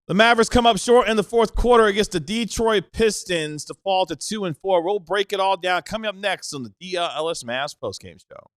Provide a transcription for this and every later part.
The Mavericks come up short in the fourth quarter against the Detroit Pistons to fall to 2-4. We'll break it all down coming up next on the DLLS Mavs postgame show.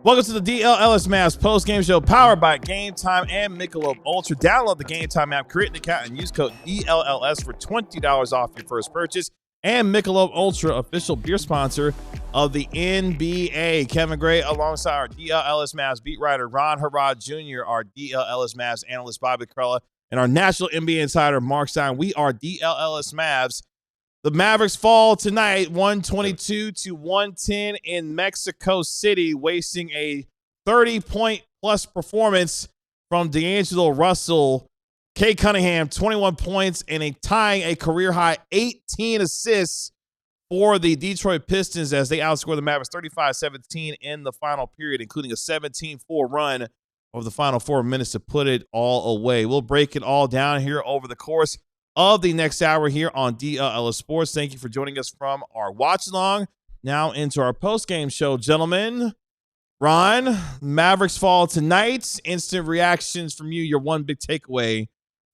Welcome to the DLLS Mavs post-game show powered by Game Time and Michelob Ultra. Download the Game Time app, create an account, and use code DLLS for $20 off your first purchase. And Michelob Ultra, official beer sponsor of the NBA. Kevin Gray alongside our DLLS Mavs beat writer Ron Harrod Jr., our DLLS Mavs analyst Bobby Curla, and our national NBA insider Mark Stein. We are DLLS Mavs. The Mavericks fall tonight 122-110 in Mexico City, wasting a 30-point-plus performance from D'Angelo Russell. Cade Cunningham, 21 points, and tying a career-high 18 assists for the Detroit Pistons as they outscore the Mavericks 35-17 in the final period, including a 17-4 run over the final 4 minutes to put it all away. We'll break it all down here over the course of the next hour here on DLLS Sports. Thank you for joining us from our watch-along. Now into our post-game show, gentlemen. Ron, Mavericks fall tonight. Instant reactions from you. Your one big takeaway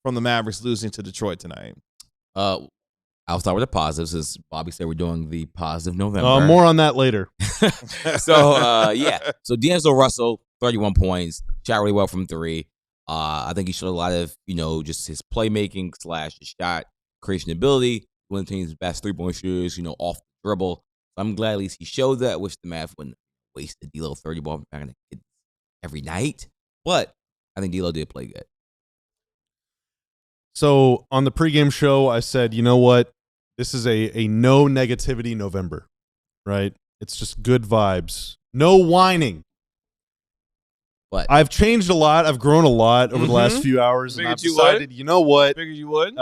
from the Mavericks losing to Detroit tonight. I'll start with the positives. As Bobby said, we're doing the positive November. More on that later. So D'Angelo Russell, 31 points. Shot really well from 3. I think he showed a lot of, just his playmaking / his shot creation ability. One of the team's best 3-point shooters, off the dribble. So I'm glad at least he showed that. Wish the Mavs wouldn't waste the D'Lo 30 ball back every night. But I think D'Lo did play good. So on the pregame show, I said, you know what? This is a no negativity November, right? It's just good vibes. No whining. But I've changed a lot. I've grown a lot over the last few hours, and I've decided, you know what? Figured you would.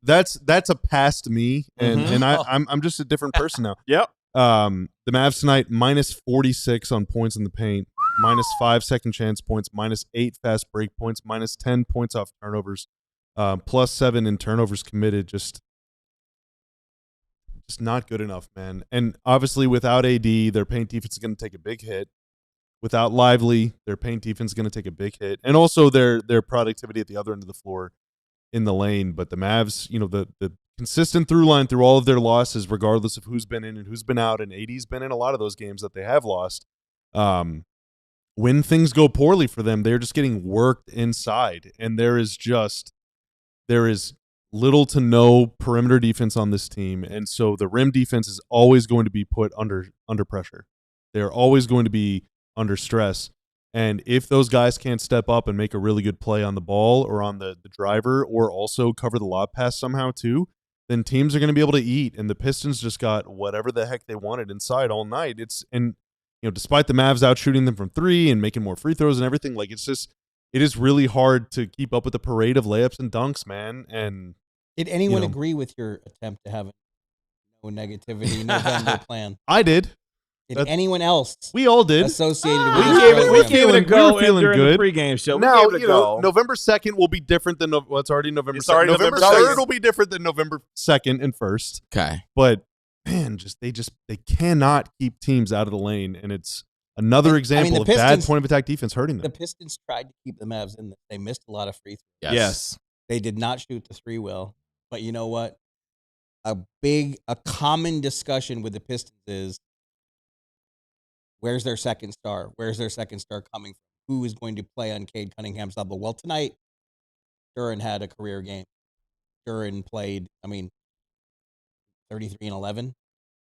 That's a past me, and I'm just a different person now. Yep. The Mavs tonight minus 46 on points in the paint, minus 5 second chance points, minus 8 fast break points, minus 10 points off turnovers, plus 7 in turnovers committed. Just not good enough, man. And obviously, without AD, their paint defense is going to take a big hit. Without Lively, their paint defense is going to take a big hit. And also their productivity at the other end of the floor in the lane. But the Mavs, the consistent through line through all of their losses, regardless of who's been in and who's been out, and AD's been in a lot of those games that they have lost. When things go poorly for them, they're just getting worked inside. And there is little to no perimeter defense on this team. And so the rim defense is always going to be put under pressure. They're always going to be under stress. And if those guys can't step up and make a really good play on the ball or on the driver or also cover the lob pass somehow too, then teams are going to be able to eat. And the Pistons just got whatever the heck they wanted inside all night. Despite the Mavs out shooting them from 3 and making more free throws and everything, it is really hard to keep up with the parade of layups and dunks, man. And did anyone agree with your attempt to have a no negativity November plan? I did. Did anyone else? We all did. Associated with we gave it a go. We were feeling during good. The pregame show. Now, we gave it a go. November 2nd will be different than it's already November. It's 2nd. already November November 3rd will be different than November 2nd and 1st. Okay. But man, they cannot keep teams out of the lane, and it's another example of bad point of attack defense hurting them. The Pistons tried to keep the Mavs in. They missed a lot of free throws. Yes. They did not shoot the 3 well. But you know what? A common discussion with the Pistons is, where's their second star? Where's their second star coming from? Who is going to play on Cade Cunningham's level? Well, tonight, Duren had a career game. Duren played, 33 and 11.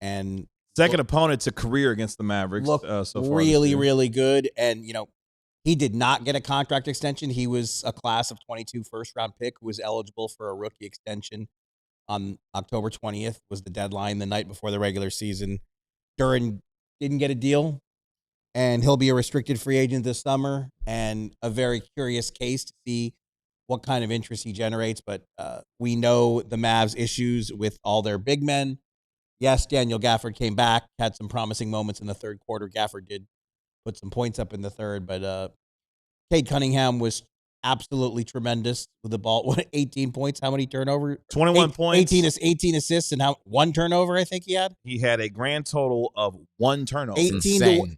And second opponent to career against the Mavericks. Looked so far really, really good. And, he did not get a contract extension. He was a class of 22 first-round pick who was eligible for a rookie extension. on October 20th was the deadline, the night before the regular season. Duren didn't get a deal, and he'll be a restricted free agent this summer, and a very curious case to see what kind of interest he generates. But we know the Mavs' issues with all their big men. Yes, Daniel Gafford came back, had some promising moments in the third quarter. Gafford did put some points up in the third, but Cade Cunningham was absolutely tremendous with the ball. What, 18 points? How many turnovers? 21 points. 18 assists, and one turnover, I think he had. He had a grand total of 1 turnover. 18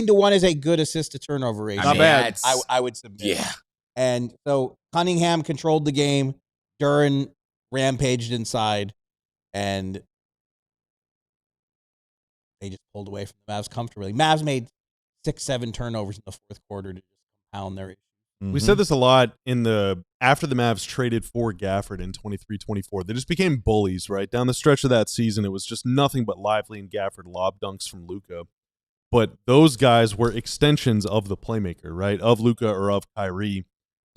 to 1 is a good assist to turnover ratio. Not bad. I would submit. Yeah. And so Cunningham controlled the game. Duren rampaged inside, and they just pulled away from the Mavs comfortably. Mavs made 6-7 turnovers in the fourth quarter to just compound their issue. We said this a lot after the Mavs traded for Gafford in 23-24. They just became bullies, right? Down the stretch of that season, it was just nothing but Lively and Gafford lob dunks from Luka. But those guys were extensions of the playmaker, right? Of Luka or of Kyrie.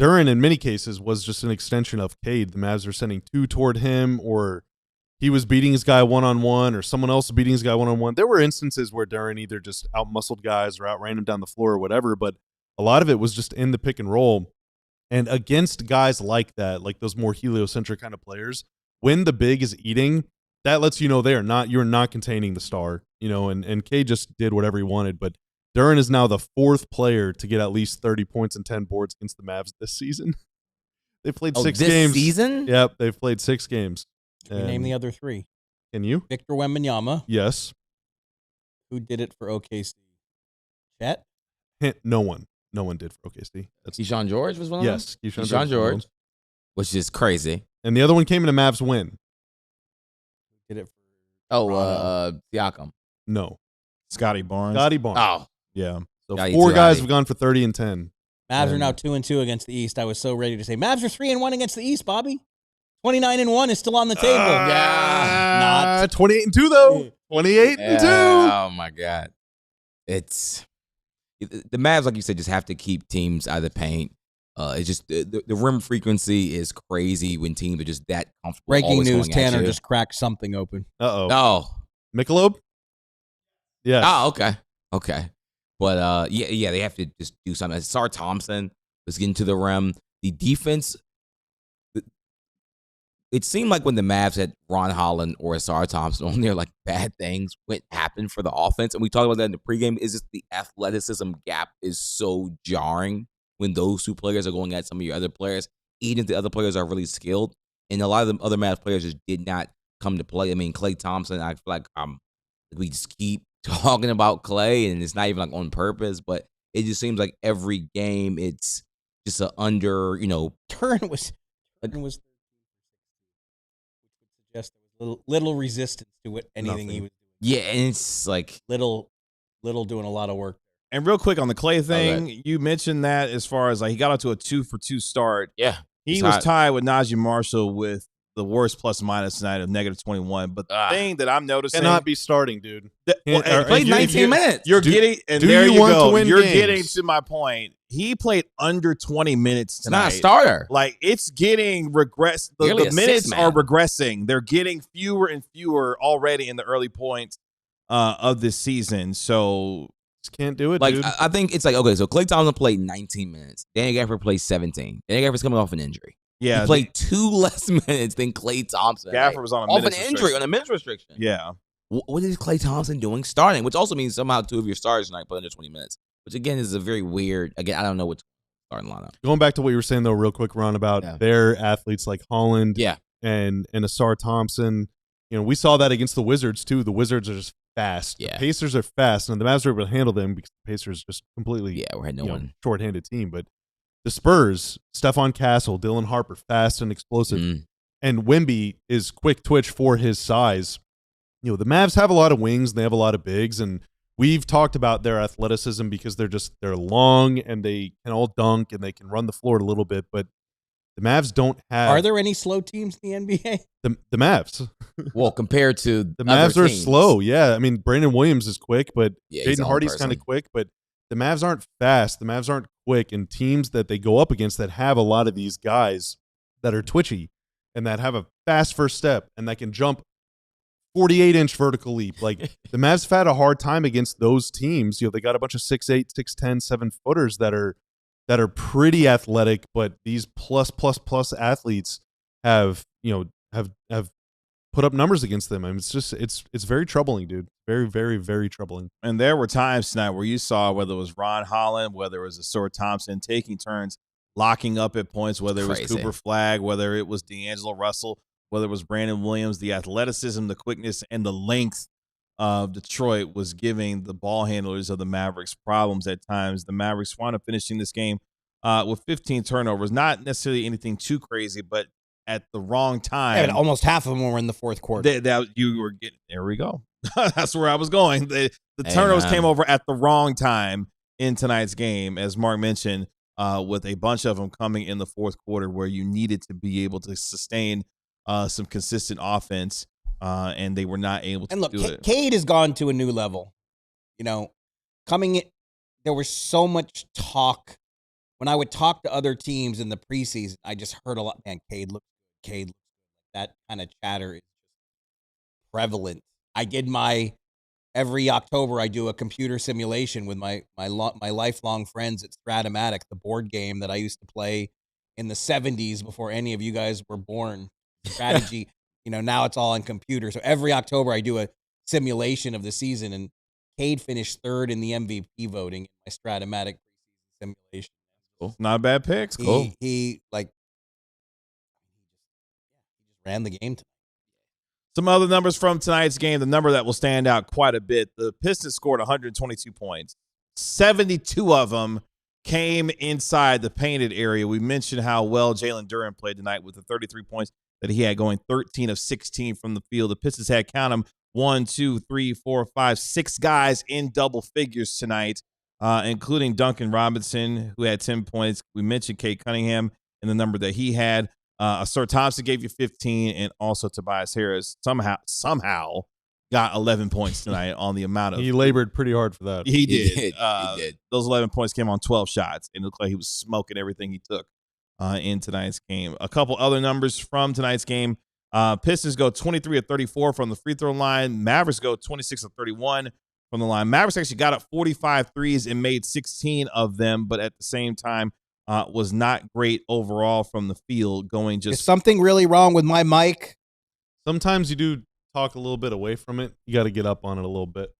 Duren, in many cases, was just an extension of Cade. The Mavs were sending 2 toward him, or he was beating his guy one-on-one, or someone else was beating his guy one-on-one. There were instances where Duren either just out-muscled guys or outran him down the floor or whatever, but a lot of it was just in the pick and roll. And against guys like that, like those more heliocentric kind of players, when the big is eating, that lets you know you're not containing the star, and Cade just did whatever he wanted. But Duren is now the 4th player to get at least 30 points and 10 boards against the Mavs this season. They played 6 games. This season? Yep, they've played 6 games. Can you name the other 3? Can you? Victor Wembanyama. Yes. Who did it for OKC? Chet? No one. No one did for OKC. Keyshawn George was one of them? Yes. Keyshawn George, which is crazy. And the other one came in a Mavs win. Did it for Siakam. No. Scotty Barnes. Oh. Yeah. So Scotty 4 guys have gone for 30 and 10. Mavs are now 2-2 against the East. I was so ready to say Mavs are 3-1 against the East, Bobby. 29-1 is still on the table. Not 28-2 though. 28-2. Oh my God. It's the Mavs, like you said, just have to keep teams out of the paint. It's just the rim frequency is crazy when teams are just that comfortable. Breaking news: Tanner just cracked something open. Oh, Michelob. Yes. Oh, okay. But yeah, they have to just do something. Sar Thompson was getting to the rim. The defense. It seemed like when the Mavs had Ron Holland or Sar Thompson on there, like bad things happened for the offense. And we talked about that in the pregame. Is just the athleticism gap is so jarring when those 2 players are going at some of your other players, even if the other players are really skilled. And a lot of the other Mavs players just did not come to play. I mean, Klay Thompson, I feel like we just keep talking about Klay, and it's not even like on purpose, but it just seems like every game it's just a under, Duren was just little resistance to anything he was doing. Yeah, and it's like little doing a lot of work. And real quick on the Klay thing, you mentioned that as far as like he got out to a 2-for-2 start. Yeah. He was tied with Najee Marshall with the worst plus minus tonight of -21. But the thing that I'm noticing cannot be starting, dude. He played 19 minutes. You're getting to my point. He played under 20 minutes tonight. Not a starter. Like it's getting regress. The minutes are regressing. They're getting fewer and fewer already in the early points of this season. So just can't do it, like, dude. I think it's like, okay, so Klay Thompson played 19 minutes. Daniel Gafford played 17. Daniel Gafford's coming off an injury. Yeah, he played 2 less minutes than Klay Thompson. Gafford was on off an injury, on a minutes restriction. Yeah. What is Klay Thompson doing starting? Which also means somehow 2 of your stars tonight play under 20 minutes. Which again is a very weird. Again, I don't know what's starting lineup. Going back to what you were saying though, real quick, Ron, about their athletes like Holland, and Asar Thompson. We saw that against the Wizards too. The Wizards are just fast. Yeah. The Pacers are fast, and the Mavs were able to handle them because the Pacers just completely we had no one short-handed team. But the Spurs, Stephon Castle, Dylan Harper, fast and explosive, and Wemby is quick twitch for his size. The Mavs have a lot of wings and they have a lot of bigs, and we've talked about their athleticism because they're long and they can all dunk and they can run the floor a little bit, but the Mavs don't have. Are there any slow teams in the NBA? The Mavs. Well, compared to the Mavs are slow. Yeah, I mean Brandon Williams is quick, but Jaden Hardy's kind of quick, but the Mavs aren't fast. The Mavs aren't quick, and teams that they go up against that have a lot of these guys that are twitchy and that have a fast first step and that can jump 48-inch vertical leap. Like the Mavs have had a hard time against those teams. They got a bunch of 6'8", 6'10", 7-footers that are pretty athletic, but these plus athletes have put up numbers against them. I mean, it's very troubling, dude. Very, very, very troubling. And there were times tonight where you saw whether it was Ron Holland, whether it was Asur Thompson taking turns locking up at points, whether it was Cooper Flagg, whether it was D'Angelo Russell, whether it was Brandon Williams. The athleticism, the quickness, and the length of Detroit was giving the ball handlers of the Mavericks problems at times. The Mavericks wound up finishing this game with 15 turnovers. Not necessarily anything too crazy, but at the wrong time. Yeah, almost half of them were in the fourth quarter. There we go. That's where I was going. The turnovers came over at the wrong time in tonight's game, as Mark mentioned, with a bunch of them coming in the fourth quarter where you needed to be able to sustain some consistent offense, and they were not able to do it. Cade has gone to a new level. Coming in, there was so much talk. When I would talk to other teams in the preseason, I just heard a lot, man, Cade looks good. That kind of chatter is prevalent. I did every October I do a computer simulation with my lifelong friends at Stratomatic, the board game that I used to play in the 70s before any of you guys were born. Strategy, now it's all on computer. So every October I do a simulation of the season, and Cade finished third in the MVP voting in my Stratomatic preseason simulation. Cool. Not a bad pick. Cool. He just ran the game tonight. Some other numbers from tonight's game, the number that will stand out quite a bit. The Pistons scored 122 points. 72 of them came inside the painted area. We mentioned how well Jalen Duren played tonight with the 33 points that he had, going 13 of 16 from the field. The Pistons had, count them, 1, 2, 3, 4, 5, 6 guys in double figures tonight, including Duncan Robinson, who had 10 points. We mentioned Cade Cunningham and the number that he had. Asur Thompson gave you 15, and also Tobias Harris somehow got 11 points tonight on the amount of. He labored pretty hard for that. He did. He did. Those 11 points came on 12 shots, and it looked like he was smoking everything he took in tonight's game. A couple other numbers from tonight's game. Pistons go 23 of 34 from the free throw line. Mavericks go 26 of 31 from the line. Mavericks actually got up 45 threes and made 16 of them, but at the same time, was not great overall from the field, going just. Is something really wrong with my mic? Sometimes you do talk a little bit away from it. You got to get up on it a little bit.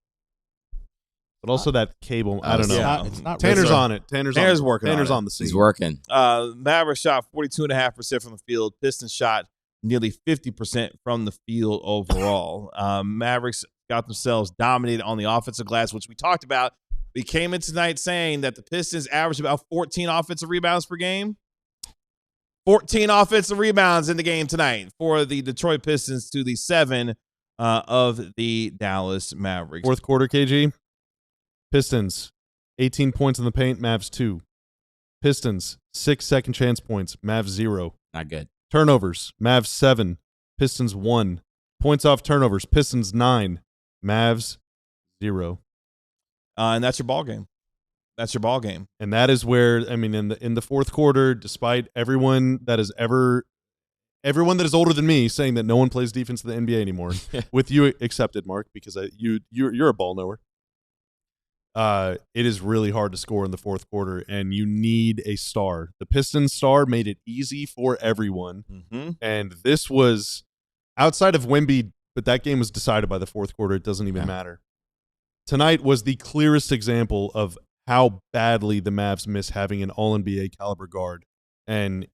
But also that cable, I don't know. It's not Tanner's on it. Tanner's working. Tanner's on the scene. He's working. Mavericks shot 42.5% from the field. Pistons shot nearly 50% from the field overall. Mavericks got themselves dominated on the offensive glass, which we talked about. We came in tonight saying that the Pistons averaged about 14 offensive rebounds per game. 14 offensive rebounds in the game tonight for the Detroit Pistons to the 7 of the Dallas Mavericks. Fourth quarter, KG. Pistons, 18 points in the paint, Mavs 2. Pistons, 6 second chance points, Mavs 0. Not good. Turnovers, Mavs 7, Pistons 1. Points off turnovers, Pistons 9, Mavs 0. And that's your ball game. That's your ball game. And that is where, I mean, in the fourth quarter, despite everyone that is older than me saying that no one plays defense in the NBA anymore, with you accepted, Mark, because you're a ball knower. It is really hard to score in the fourth quarter, and you need a star. The Pistons star made it easy for everyone, and this was outside of Wemby, but that game was decided by the fourth quarter. It doesn't even matter. Tonight was the clearest example of how badly the Mavs miss having an all-NBA caliber guard. And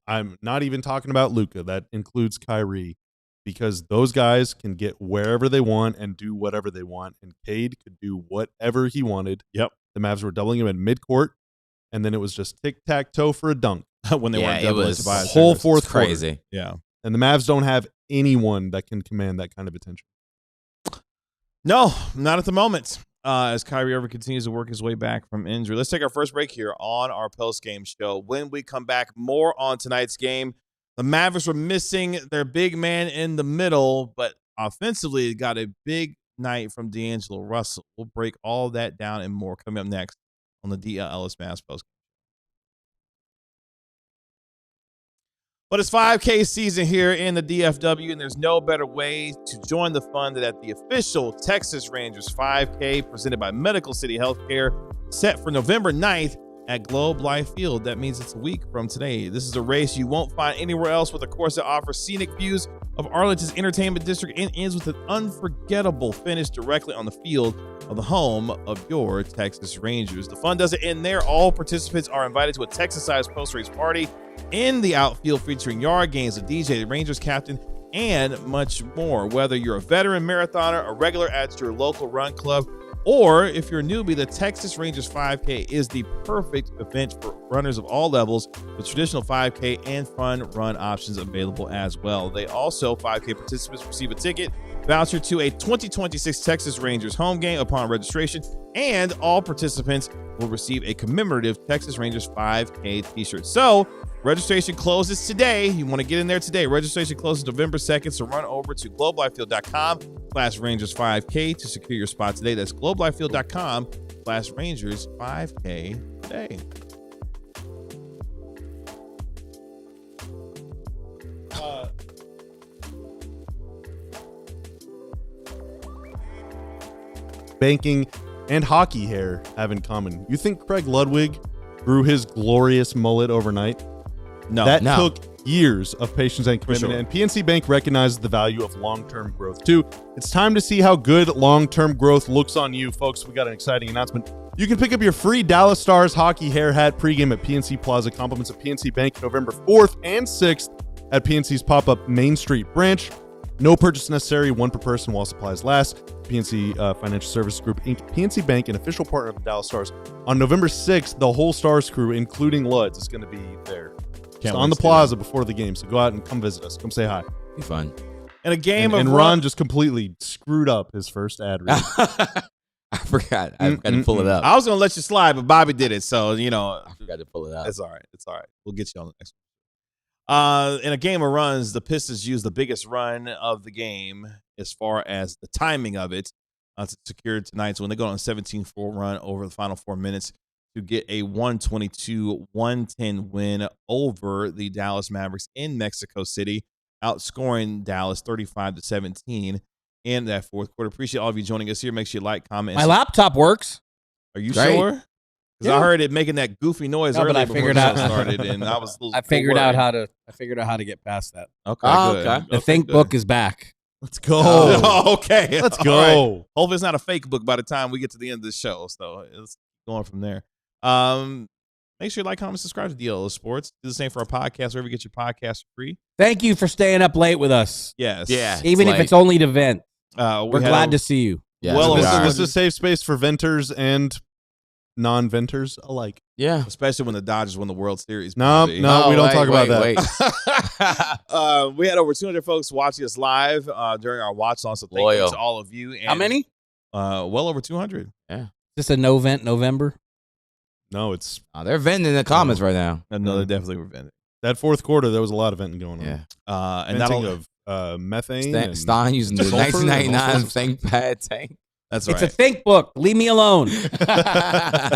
I'm not even talking about Luka. That includes Kyrie, because those guys can get wherever they want and do whatever they want. And Cade could do whatever he wanted. Yep. The Mavs were doubling him at midcourt, and then it was just tic-tac-toe for a dunk. When they weren't doubling Tobias whole Harris. fourth quarter. Crazy. Yeah. And the Mavs don't have anyone that can command that kind of attention. No, not at the moment. As Kyrie Irving continues to work his way back from injury. Let's take our first break here on our post-game show. When we come back, more on tonight's game. The Mavericks were missing their big man in the middle, but offensively got a big night from D'Angelo Russell. We'll break all that down and more coming up next on the DLLS Mavs post. But it's 5K season here in the DFW, and there's no better way to join the fun than at the official Texas Rangers 5K presented by Medical City Healthcare, set for November 9th at Globe Life Field. That means it's a week from today. This is a race you won't find anywhere else, with a course that offers scenic views of Arlington's entertainment district and ends with an unforgettable finish directly on the field of the home of your Texas Rangers. The fun doesn't end there. All participants are invited to a Texas-sized post-race party in the outfield featuring yard games, a DJ, the Rangers captain, and much more. Whether you're a veteran marathoner, a regular at your local run club, or if you're a newbie, the Texas Rangers 5K is the perfect event for runners of all levels, with traditional 5K and fun run options available as well. They also, 5K participants receive a ticket voucher to a 2026 Texas Rangers home game upon registration, and all participants will receive a commemorative Texas Rangers 5K t-shirt. So registration closes today. You want to get in there today. Registration closes November 2nd, so run over to globelifefield.com/Rangers5K to secure your spot today. That's globelifefield.com/Rangers5K today. Banking and hockey hair have in common. You think Craig Ludwig grew his glorious mullet overnight? No. That took years of patience and commitment, sure. and PNC Bank recognizes the value of long-term growth too. It's time to see how good long-term growth looks on you, folks. We got an exciting announcement. You can pick up your free Dallas Stars hockey hair hat pregame at PNC Plaza. Compliments of PNC Bank November 4th and 6th at PNC's pop-up Main Street branch. No purchase necessary, one per person while supplies last. PNC Financial Services Group, Inc., PNC Bank, an official partner of the Dallas Stars. On November 6th, the whole Stars crew, including Luds, is going to be there. It's on the plaza before the game, so go out and come visit us. Come say hi. Be fun. In a game of and Ron just completely screwed up his first ad read. I forgot. I got to pull it up. I was going to let you slide, but Bobby did it, so, I forgot to pull it up. It's all right. It's all right. We'll get you on the next one. In a game of runs, the Pistons used the biggest run of the game as far as the timing of it to secure tonight's win. They go on a 17-4 run over the final 4 minutes to get a 122-110 win over the Dallas Mavericks in Mexico City, outscoring Dallas 35-17 in that fourth quarter. Appreciate all of you joining us here. Make sure you like, comment. My laptop works. Are you Right. sure? Because I heard it making that goofy noise No, but earlier I before figured the show out- started, and I was. I figured out how to get past that. Okay, Oh, good. okay. The Think book is back. Let's go. Oh, okay. Let's All go. right. Hopefully it's not a fake book by the time we get to the end of the show. So it's going from there. Make sure you like, comment, subscribe to DLLS Sports. Do the same for our podcast, wherever you get your podcast free. Thank you for staying up late with us. Yes. Yeah. Even if late. it's only to vent. had We're glad to see you. Yeah, well we This over are. is a safe space for venters and non-venters alike. Yeah. especially when the Dodgers win the World Series. No, Bobby. no, we don't talk about that. We had over 200 folks watching us live during our watch on, so thank you Loyal. to all of you. And, How many? Well over 200. Is this a no vent November? No, it's Oh, they're venting in the comments right now. No, they definitely were venting. that fourth quarter. There was a lot of venting going on. Yeah. And not Venting only of methane. and Stein using the sulfur and all 1999 sorts of ThinkPad tank. that's It's right. a Think book. Leave me alone.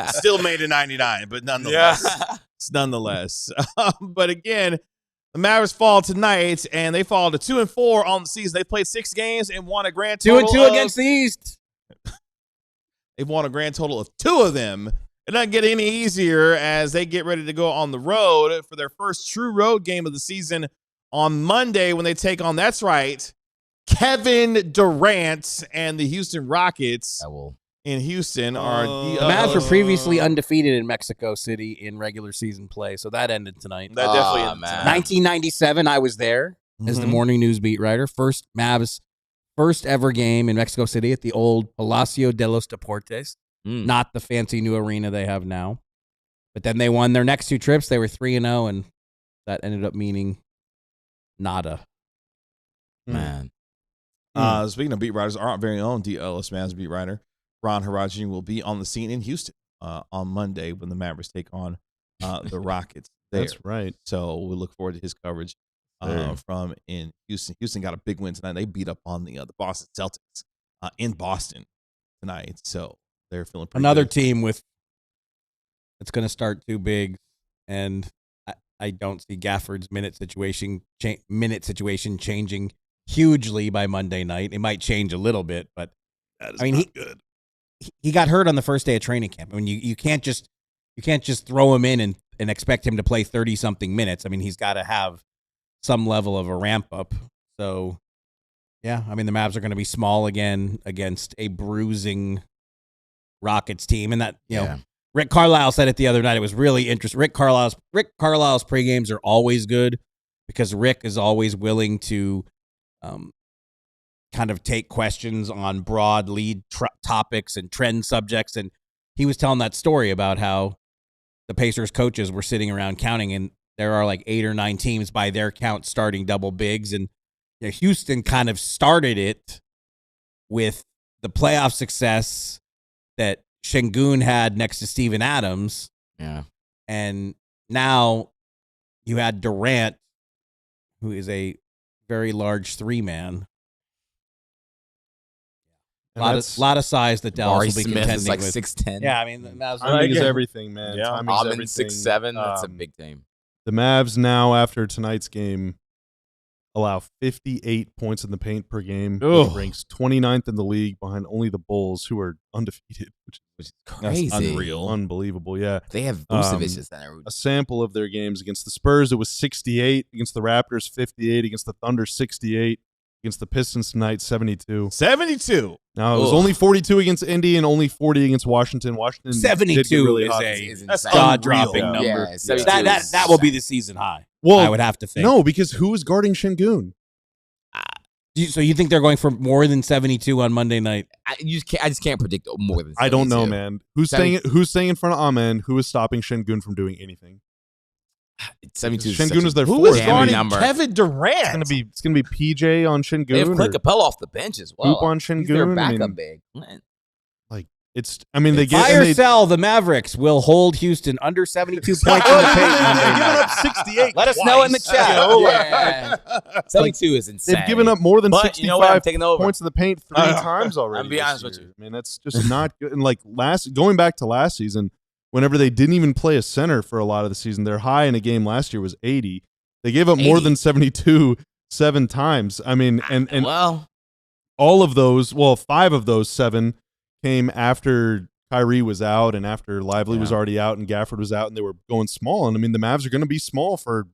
Still made in 99, but nonetheless. Nonetheless. But again, the Mavericks fall tonight, and they fall to 2-4 on the season. They played 6 games and won a grand total 2-2 against the East. They've won a grand total of 2 of them. It doesn't get any easier as they get ready to go on the road for their first true road game of the season on Monday when they take on, that's right, Kevin Durant and the Houston Rockets I will. in Houston are The The Mavs were previously undefeated in Mexico City in regular season play, so that ended tonight. That definitely Ah, ended man. tonight. 1997, I was there as the Mhm. morning news beat writer. First Mavs first ever game in Mexico City at the old Palacio de los Deportes, not the fancy new arena they have now. But then they won their next 2 trips. They were 3-0, and that ended up meaning nada. Man. Speaking of beat writers, our very own DLLS Mavs beat writer, Ron Harajian, will be on the scene in Houston on Monday when the Mavericks take on the Rockets there. That's right. So we look forward to his coverage from in Houston. Houston got a big win tonight. They beat up on the Boston Celtics in Boston tonight. So they're feeling pretty Another good. team with it's going to start 2 big, and I don't see Gafford's minute situation changing hugely by Monday night. It might change a little bit, but That is I mean, not good. he got hurt on the first day of training camp. I mean, you can't just throw him in and expect him to play 30-something minutes. I mean, he's got to have some level of a ramp up. So, yeah, I mean, the Mavs are going to be small again against a bruising Rockets team, and that Rick Carlisle said it the other night. It was really interesting. Rick Carlisle's pregames are always good because Rick is always willing to kind of take questions on broad lead topics and trend subjects. And he was telling that story about how the Pacers coaches were sitting around counting, and there are like 8 or 9 teams by their count starting double bigs. And Houston kind of started it with the playoff success that Şengün had next to Steven Adams. Yeah. And now you had Durant, who is a very large 3-man. A lot of size that Dallas will be Smith contending is like with. 6'10". Yeah, I mean, the Mavs Timing is everything, man. Yeah. Timing's Almond everything. 6'7". That's a big team. The Mavs now, after tonight's game, allow 58 points in the paint per game, which Ugh. ranks 29th in the league behind only the Bulls, who are undefeated, which Which is That's crazy. unreal. unbeelievable. Yeah. They have Vucevic at center. A sample of their games against the Spurs, it was 68. Against the Raptors, 58. Against the Thunder, 68. Against the Pistons tonight, 72. 72. Now, it was Ugh. only 42 against Indy and only 40 against Washington. Washington 72 did get really is hot. That's jaw-dropping unreal. number. Yeah, 72 That will be the season high. Well, I would have to think. no, because who is guarding Şengün? So you think they're going for more than 72 on Monday night? I just can't predict more than 72. I don't know, man. Who's 70 staying in front of Amen? Who is stopping Şengün from doing anything? 72 is Şengün is their Who fourth. is Damn guarding number. Kevin Durant? It's gonna be PJ on Şengün. They have or Clint Capella off the bench as well. Hoop on He's their Şengün. I backup mean, big. Clint. they Buy or sell, the Mavericks will hold Houston under 72 points in the paint Monday They've given night. up 68. Let us know in the twice. chat. Yeah. 72 is insane. They've given up more than But you know what? I'm 65 taking over. points in the paint 3 times already. I'm be this honest with year. you. Man, that's just not good. And like going back to last season, whenever they didn't even play a center for a lot of the season, their high in a game last year was 80. They gave up more 80. than 72 7 times. I mean, and well, all of those, 5 of those 7 came after Kyrie was out and after Lively was already out and Gafford was out, and they were going small. And I mean, the Mavs are going to be small for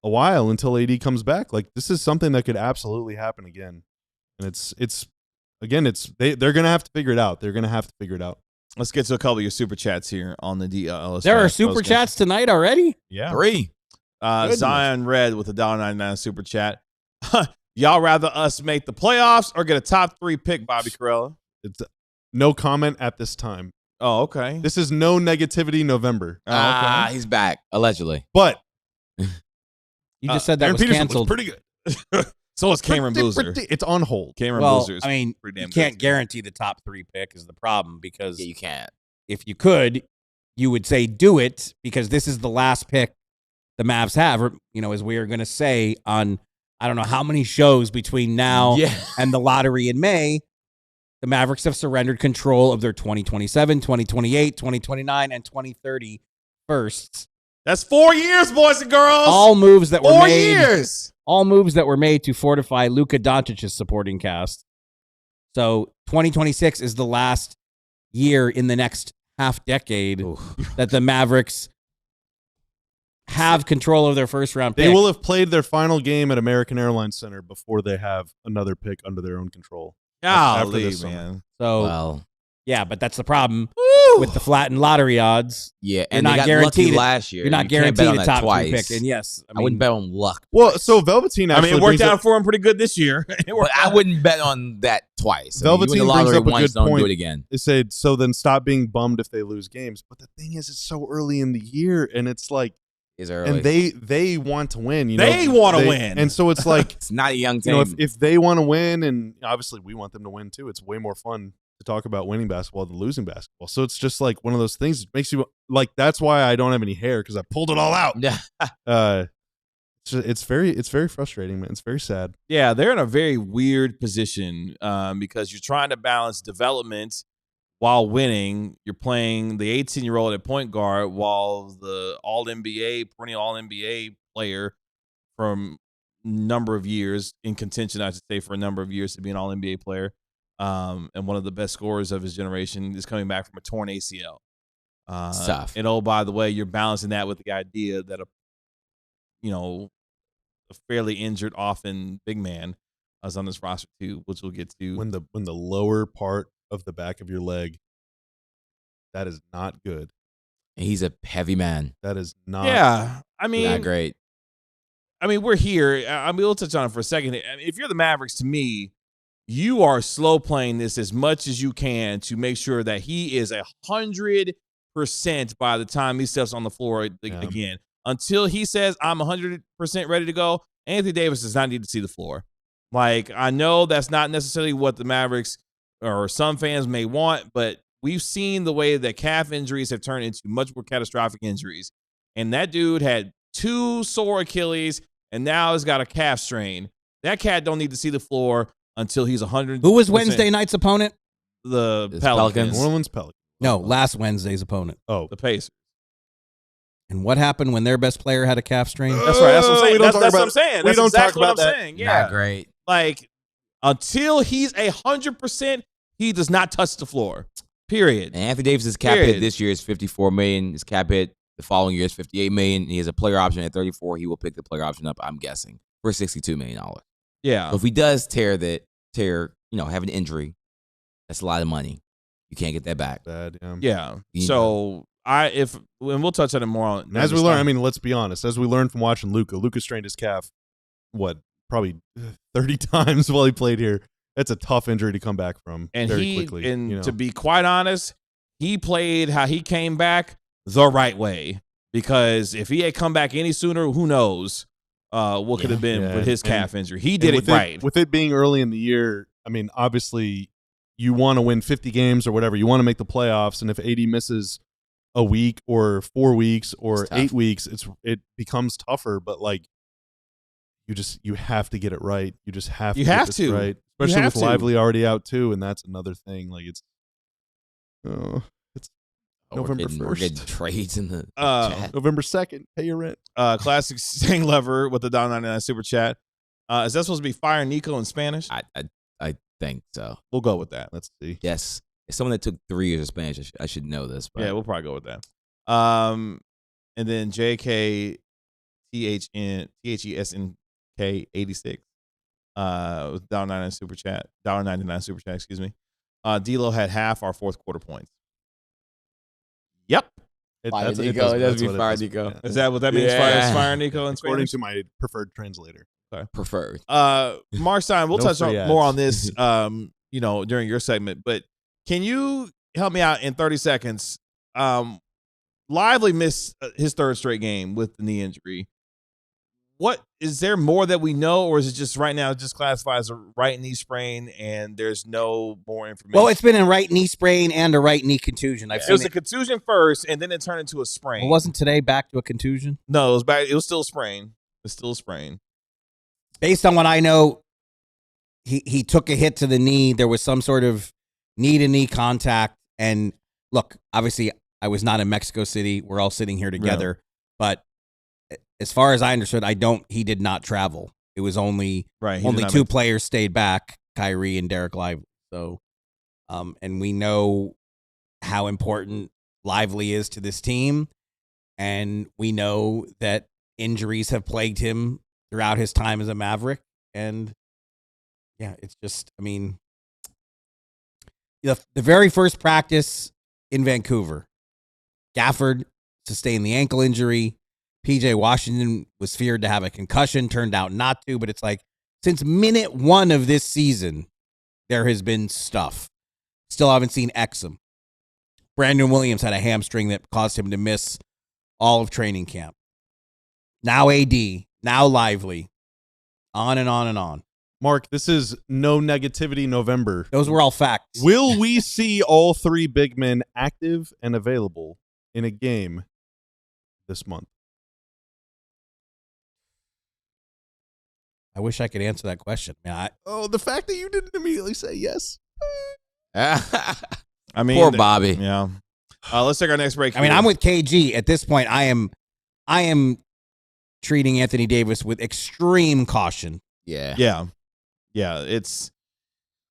a while until AD comes back. Like, this is something that could absolutely happen again. And they're going to have to figure it out. They're going to have to figure it out. Let's get to a couple of your super chats here on the DLLS. There are Mavs super postgame. chats tonight already? Yeah. 3. Zion Red with a $1.99 super chat. Y'all rather us make the playoffs or get a top 3 pick, Bobby Carella? It's no comment at this time. Oh, okay. This is no negativity November. Oh, okay. He's back, allegedly. But You just said that Aaron was Peterson canceled. pretty good. So is Cameron Boozer. It's on hold. Cameron Well, Boozer is I mean, pretty you damn can't good. guarantee the top 3 pick is the problem, because Yeah, you can't. if you could, you would say do it, because this is the last pick the Mavs have, or, as we are going to say on, I don't know how many shows between now and the lottery in May, the Mavericks have surrendered control of their 2027, 2028, 2029, and 2030 firsts. That's 4 years, boys and girls. All moves that were 4 made. years. All moves that were made to fortify Luka Doncic's supporting cast. So 2026 is the last year in the next half decade that the Mavericks have control of their first round pick. They will have played their final game at American Airlines Center before they have another pick under their own control. After Golly, this summer. man. So, Well, yeah, but that's the problem with the flattened lottery odds. yeah, You're and not they got guaranteed lucky it. last year. You're not You can't bet guaranteed on a that top 3 twice. pick. And yes, I wouldn't bet on luck. Well, so Velveteen I actually mean, it worked brings up, out for him pretty good this year. It worked But I out. wouldn't bet on that twice. I mean, you win Velveteen the brings lottery up a once, good don't point. do it again. They said, so then stop being bummed if they lose games. But the thing is, it's so early in the year, and it's like, Is early. and they want to win. They wanna win. and so it's like, It's not a young you team. know, if they want to win, and obviously we want them to win too. It's way more fun to talk about winning basketball than losing basketball. So it's just like one of those things that makes you like. That's why I don't have any hair, because I pulled it all out. Yeah. It's very frustrating, man. It's very sad. Yeah, they're in a very weird position because you're trying to balance development while winning. You're playing the 18-year-old at point guard while the perennial All-NBA player from number of years in contention, I should say, for a number of years to be an All-NBA player, and one of the best scorers of his generation is coming back from a torn ACL. Tough. And by the way, you're balancing that with the idea that a fairly injured, often big man is on this roster too, which we'll get to. When the lower part of the back of your leg, that is not good. And he's a heavy man. That is not. Yeah, I mean, Not great. I mean, we're here. We'll touch on it for a second. I mean, if you're the Mavericks, to me, you are slow playing this as much as you can to make sure that he is 100% by the time he steps on the floor again. Until he says, I'm 100% ready to go, Anthony Davis does not need to see the floor. Like, I know that's not necessarily what the Mavericks or some fans may want, but we've seen the way that calf injuries have turned into much more catastrophic injuries. And that dude had 2 sore Achilles and now has got a calf strain. That cat don't need to see the floor until he's 100%. Who was Wednesday night's opponent? The It's Pelicans. New Orleans Pelicans. No, last Wednesday's opponent. Oh, The Pacers. And what happened when their best player had a calf strain? That's right. That's what I'm saying. We don't talk That's what about- I'm saying. we That's don't exactly talk about what I'm that. saying. Yeah. Not great. Like, until he's 100%, he does not touch the floor. Period. And Anthony Davis's cap Period. hit this year is $54 million. His cap hit the following year is $58 million. He has a player option at 34. He will pick the player option up, I'm guessing, for $62 million. Yeah. So if he does have an injury, that's a lot of money. You can't get that back. bad. Yeah. Yeah. You So and we'll touch on it more on And as we learn, I mean, let's be honest. As we learned from watching Luka strained his calf, probably 30 times while he played here. That's a tough injury to come back from very quickly. And to be quite honest, he played how he came back the right way. Because if he had come back any sooner, who knows what could have been with his calf injury. He did it right. With it being early in the year, I mean, obviously, you want to win 50 games or whatever. You want to make the playoffs. And if AD misses a week or 4 weeks or 8 weeks, it becomes tougher. But like, you have to get it right. You just have to get this right. Especially with Lively already out too, and that's another thing. Like it's November 1st. We're getting trades in the chat. November 2nd. Pay your rent. Classic Sting Lover with the $1.99 super chat. Is that supposed to be Fire Nico in Spanish? I think so. We'll go with that. Let's see. Yes. As someone that took 3 years of Spanish, I should know this. But Yeah, we'll probably go with that. And then JK THESNK 86 with $1.99 super chat. $1.99 super chat, excuse me. D'Lo had half our fourth quarter points. Yep. Fire Nico. It does be Fire Nico. Yeah. Is that what that means? Yeah. Fire Nico in According Spanish? to my preferred translator. Preferred. Mark Stein, we'll No touch free on more on ads. this during your segment, but can you help me out in 30 seconds? Lively missed his third straight game with the knee injury. What is there more that we know, or is it just right now just classified as a right knee sprain and there's no more information? Well, it's been a right knee sprain and a right knee contusion. I've it seen was a contusion first, and then it turned into a sprain. Well, wasn't today back to a contusion? No, it was back. It was still a sprain. It's still a sprain. Based on what I know, he took a hit to the knee. There was some sort of knee-to-knee contact. And look, obviously, I was not in Mexico City. We're all sitting here together. But as far as I understood, he did not travel. It was only only 2 players stayed back, Kyrie and Derek Lively. So, and we know how important Lively is to this team. And we know that injuries have plagued him throughout his time as a Maverick. And yeah, it's just, I mean, the very first practice in Vancouver, Gafford sustained the ankle injury. PJ Washington was feared to have a concussion, turned out not to, but it's like, since minute 1 of this season, there has been stuff. Still haven't seen Exum. Brandon Williams had a hamstring that caused him to miss all of training camp. Now AD, now Lively, on and on and on. Mark, this is no negativity November. Those were all facts. Will we see all 3 big men active and available in a game this month? I wish I could answer that question. The fact that you didn't immediately say yes. I mean, Poor Bobby. Yeah. Let's take our next break. I mean, here. I'm with KG at this point. I am treating Anthony Davis with extreme caution. Yeah.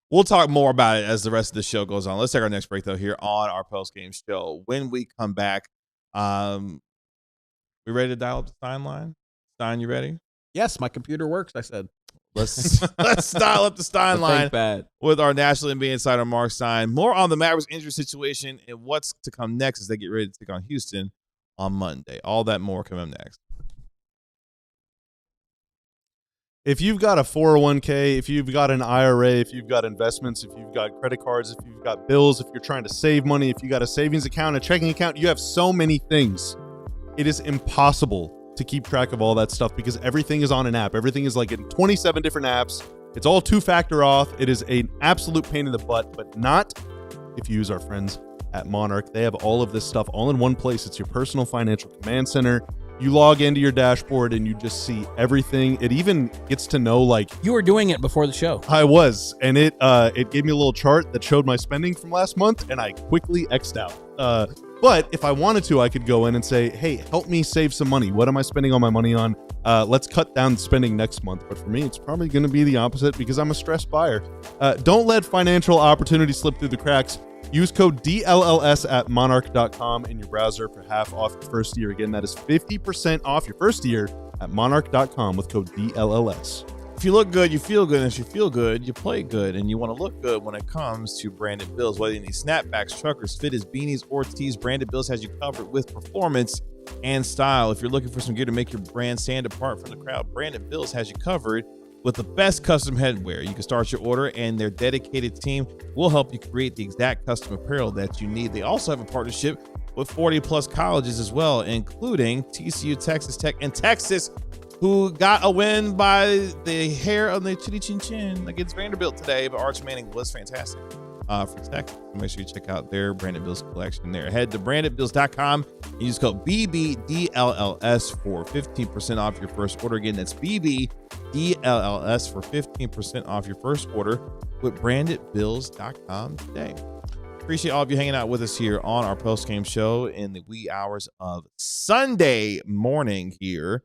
We'll talk more about it as the rest of the show goes on. Let's take our next break though here on our post game show. When we come back, we ready to dial up the Stein line? Stein, you ready? Yes, my computer works. I said. Let's dial up the Stein line Bad. with our National NBA insider Mark Stein. More on the Mavericks injury situation and what's to come next as they get ready to take on Houston on Monday. All that more coming up next. If you've got a 401k, if you've got an IRA, if you've got investments, if you've got credit cards, if you've got bills, if you're trying to save money, if you got a savings account, a checking account, you have so many things. It is impossible to keep track of all that stuff because everything is on an app. Everything is like in 27 different apps. It's all two-factor auth. It is an absolute pain in the butt, but not if you use our friends at Monarch. They have all of this stuff all in one place. It's your personal financial command center. You log into your dashboard and you just see everything. It even gets to know, like, You were doing it before the show. I was, and it gave me a little chart that showed my spending from last month, and I quickly X'd out. But if I wanted to, I could go in and say, hey, help me save some money. What am I spending all my money on? Let's cut down spending next month. But for me, it's probably going to be the opposite because I'm a stressed buyer. Don't let financial opportunity slip through the cracks. Use code DLLS at monarch.com in your browser for half off your first year. Again, that is 50% off your first year at monarch.com with code DLLS. If you look good, you feel good. And if you feel good, you play good. And you want to look good when it comes to branded bills. Whether you need snapbacks, truckers, fitteds, beanies, or tees, branded bills has you covered with performance and style. If you're looking for some gear to make your brand stand apart from the crowd, branded bills has you covered with the best custom headwear. You can start your order and their dedicated team will help you create the exact custom apparel that you need. They also have a partnership with 40 plus colleges as well, including TCU, Texas Tech, and Texas, who got a win by the hair on the chinny chin chin against Vanderbilt today. But Arch Manning was fantastic for Texas. Make sure you check out their Branded Bills collection there. Head to brandedbills.com and use code BBDLLS for 15% off your first order. Again, that's BBDLLS for 15% off your first order with brandedbills.com today. Appreciate all of you hanging out with us here on our post-game show in the wee hours of Sunday morning here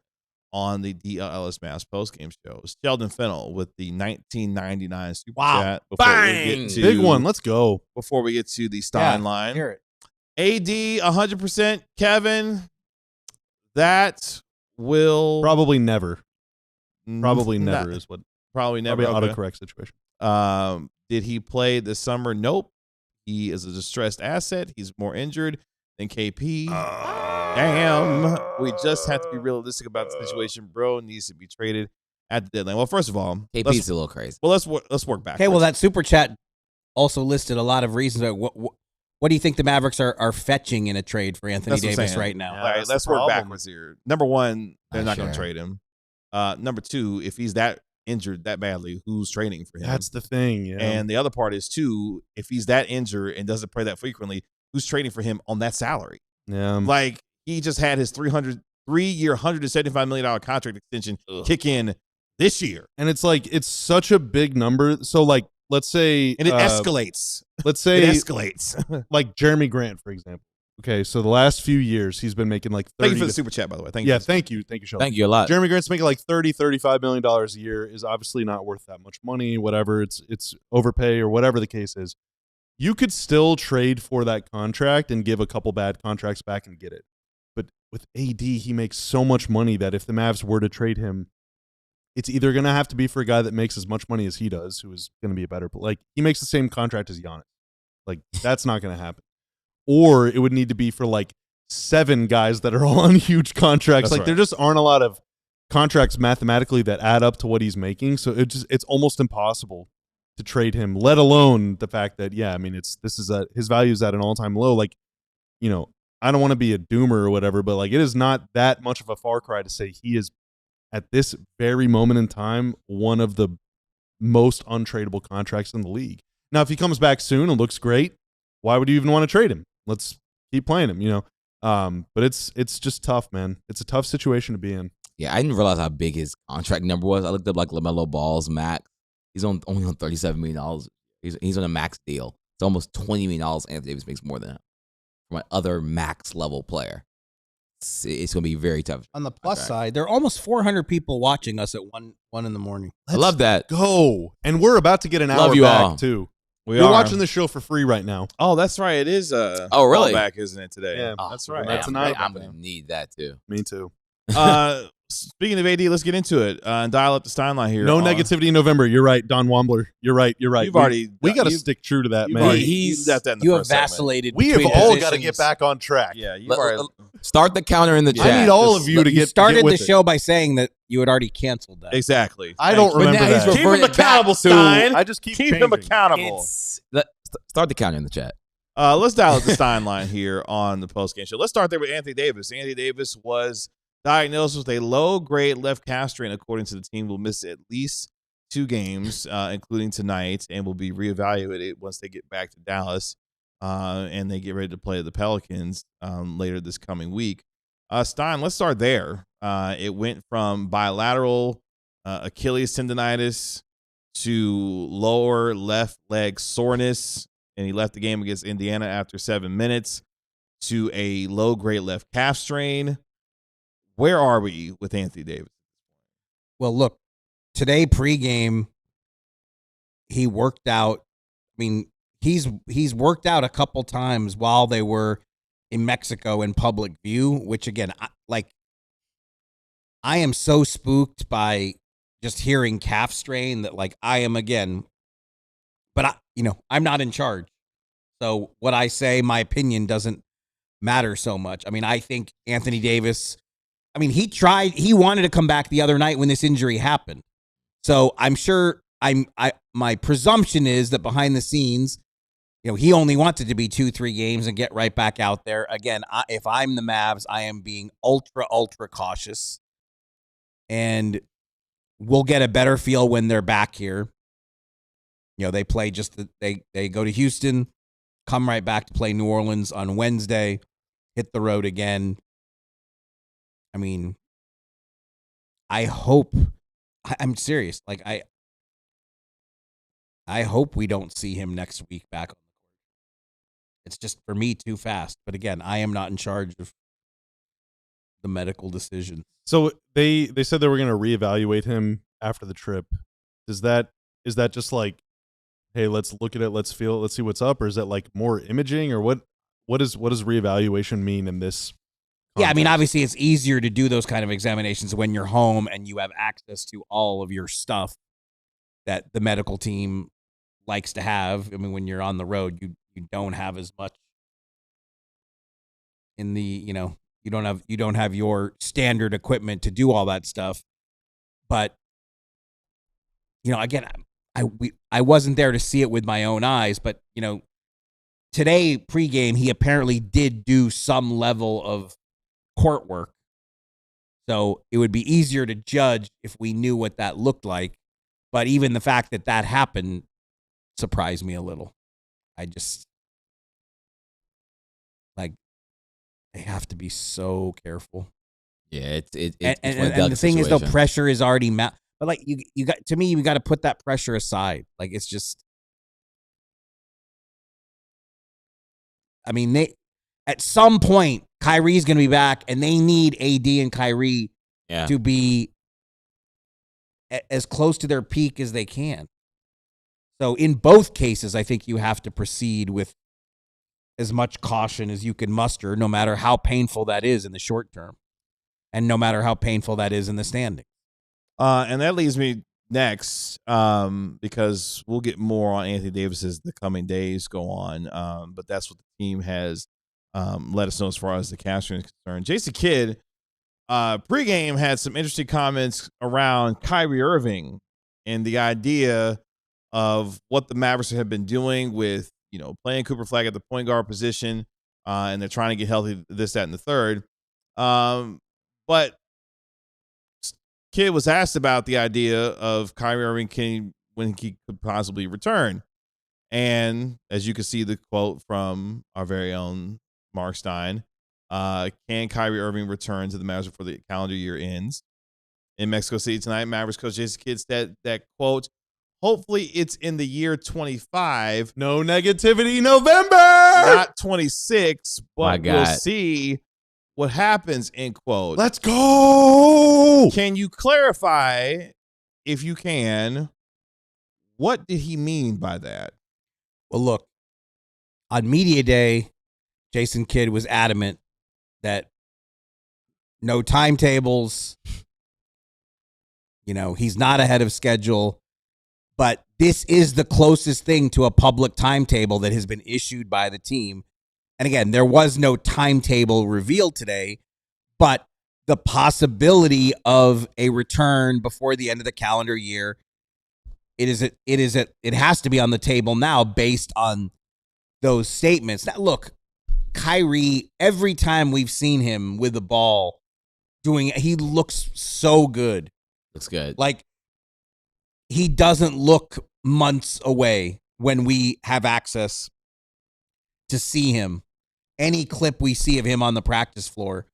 on the DLLS Mavs post-game show. Sheldon Fennell with the 1999 super chat. Bang! Big one. Let's go. Before we get to the Stein line. Hear it. AD 100%. Kevin, that will Probably never. Probably Probably never is what. Probably never. Probably Okay. autocorrect situation. Did he play this summer? Nope. He is a distressed asset. He's more injured than KP. Damn. We just have to be realistic about the situation. Bro needs to be traded at the deadline. Well, first of all, KP's a little crazy. well, let's work back. Okay, well, that super chat also listed a lot of reasons. What do you think the Mavericks are fetching in a trade for Anthony That's what I'm Davis saying. right now? Yeah. All right, that's the let's work problem. backwards here. Number one, they're not going to Sure. trade him. Number two, if he's that injured that badly, who's trading for him? That's the thing. Yeah. And the other part is too, if he's that injured and doesn't play that frequently, who's trading for him on that salary? yeah. Like he just had his 3-year, $175 million contract extension kick in this year, And it's like, it's such a big number. So, like, let's say. and it escalates. Let's It say, escalates. like, Jeremy Grant, for example. Okay, so the last few years, he's been making like 30. Thank you for the super chat, by the way. Thank you. Yeah, thank you. Thank you, Sheldon. Thank you a lot. Jeremy Grant's making like $35 million a year, is obviously not worth that much money, whatever. It's overpay or whatever the case is. You could still trade for that contract and give a couple bad contracts back and get it. But with AD, he makes so much money that if the Mavs were to trade him, it's either going to have to be for a guy that makes as much money as he does, who is going to be a better, but like he makes the same contract as Giannis. Like that's not going to happen. Or it would need to be for like 7 guys that are all on huge contracts. That's Like right. there just aren't a lot of contracts mathematically that add up to what he's making. So it's almost impossible to trade him, let alone the fact that, yeah, I mean, his value is at an all-time low. Like, you know, I don't want to be a doomer or whatever, but like it is not that much of a far cry to say he is at this very moment in time one of the most untradeable contracts in the league. Now, if he comes back soon and looks great, why would you even want to trade him? Let's keep playing him, you know. But it's just tough, man. It's a tough situation to be in. Yeah, I didn't realize how big his contract number was. I looked up like LaMelo Ball's max. He's only on $37 million. He's on a max deal. It's almost $20 million Anthony Davis makes more than him from other max level player. It's going to be very tough. On the plus side, there are almost 400 people watching us at 1 in the morning. I love that. Go. And we're about to get an Love hour you back, all. too. We're You're watching the show for free right now. Oh, that's right. It is Oh, really? back, isn't it, today? Yeah. That's right. That's tonight. I'm going to need that, too. Me too. Speaking of AD, let's get into it. Dial up the Stein Line here. No negativity in November. You're right, Don Wombler. You're right. You've already. We got to stick true to that, man. You left that in the You have first segment. vacillated. We have between all positions. got to get back on track. Yeah, you've already. Start the counter in the chat. I need all of you to You get started with the it. show by saying that you had already canceled that. Exactly. I don't But remember now he's that. Keep him reverted back accountable, to- Stein. I just keep him changing. accountable. Start the counter in the chat. Let's dial up the Stein Line here on the postgame show. Let's start there with Anthony Davis. Anthony Davis was diagnosed with a low-grade left calf strain. According to the team, will miss at least 2 games, including tonight, and will be reevaluated once they get back to Dallas and they get ready to play the Pelicans later this coming week. Stein, let's start there. It went from bilateral Achilles tendonitis to lower left leg soreness, and he left the game against Indiana after 7 minutes, to a low-grade left calf strain. Where are we with Anthony Davis? Well, look, today pregame, he worked out. I mean, he's worked out a couple times while they were in Mexico in public view, which again, I am so spooked by just hearing calf strain that I am again, but I'm not in charge. So what I say, my opinion doesn't matter so much. I mean, I think Anthony Davis, he wanted to come back the other night when this injury happened. So I'm sure my presumption is that behind the scenes, he only wanted to be 2-3 games and get right back out there. Again, if I'm the Mavs, I am being ultra cautious, and we'll get a better feel when they're back here. They play they go to Houston, come right back to play New Orleans on Wednesday, hit the road again. I mean, I hope, I'm serious. I hope we don't see him next week back on the court. It's just, for me, too fast. But again, I am not in charge of the medical decision. So they said they were going to reevaluate him after the trip. Is that just hey, let's look at it, let's feel it, let's see what's up, or is that more imaging, or what does reevaluation mean in this context? Yeah, I mean, obviously it's easier to do those kind of examinations when you're home and you have access to all of your stuff that the medical team likes to have. I mean, when you're on the road, you don't have as much in the, you don't have your standard equipment to do all that stuff. But again, I wasn't there to see it with my own eyes, but today pregame he apparently did do some level of court work. So it would be easier to judge if we knew what that looked like. But even the fact that happened surprised me a little. I just, they have to be so careful. Yeah, it's and the thing is, though, pressure is already but you got to put that pressure aside. It's just, I mean, at some point Kyrie's going to be back, and they need AD and Kyrie to be as close to their peak as they can. So in both cases, I think you have to proceed with as much caution as you can muster, no matter how painful that is in the short term, and no matter how painful that is in the standings. And that leads me next, because we'll get more on Anthony Davis as the coming days go on. But that's what the team has let us know as far as the calf strain is concerned. Jason Kidd, pregame, had some interesting comments around Kyrie Irving and the idea of what the Mavericks have been doing with, playing Cooper Flagg at the point guard position, and they're trying to get healthy, this, that, and the third. But Kidd was asked about the idea of Kyrie Irving when he could possibly return. And as you can see the quote from our very own Mark Stein, can Kyrie Irving return to the Mavericks before the calendar year ends? In Mexico City tonight, Mavericks coach Jason Kidd said that, quote, Hopefully it's in the year 25. No negativity November. Not 26, My but God. we'll see what happens, end quote. Let's go. Can you clarify, if you can, what did he mean by that? Well, look, on media day, Jason Kidd was adamant that no timetables, he's not ahead of schedule, but this is the closest thing to a public timetable that has been issued by the team. And again, there was no timetable revealed today, but the possibility of a return before the end of the calendar year, it has to be on the table now based on those statements. Now, look, Kyrie, every time we've seen him with the ball he looks so good. Looks good. Like, he doesn't look months away when we have access to see him. Any clip we see of him on the practice floor,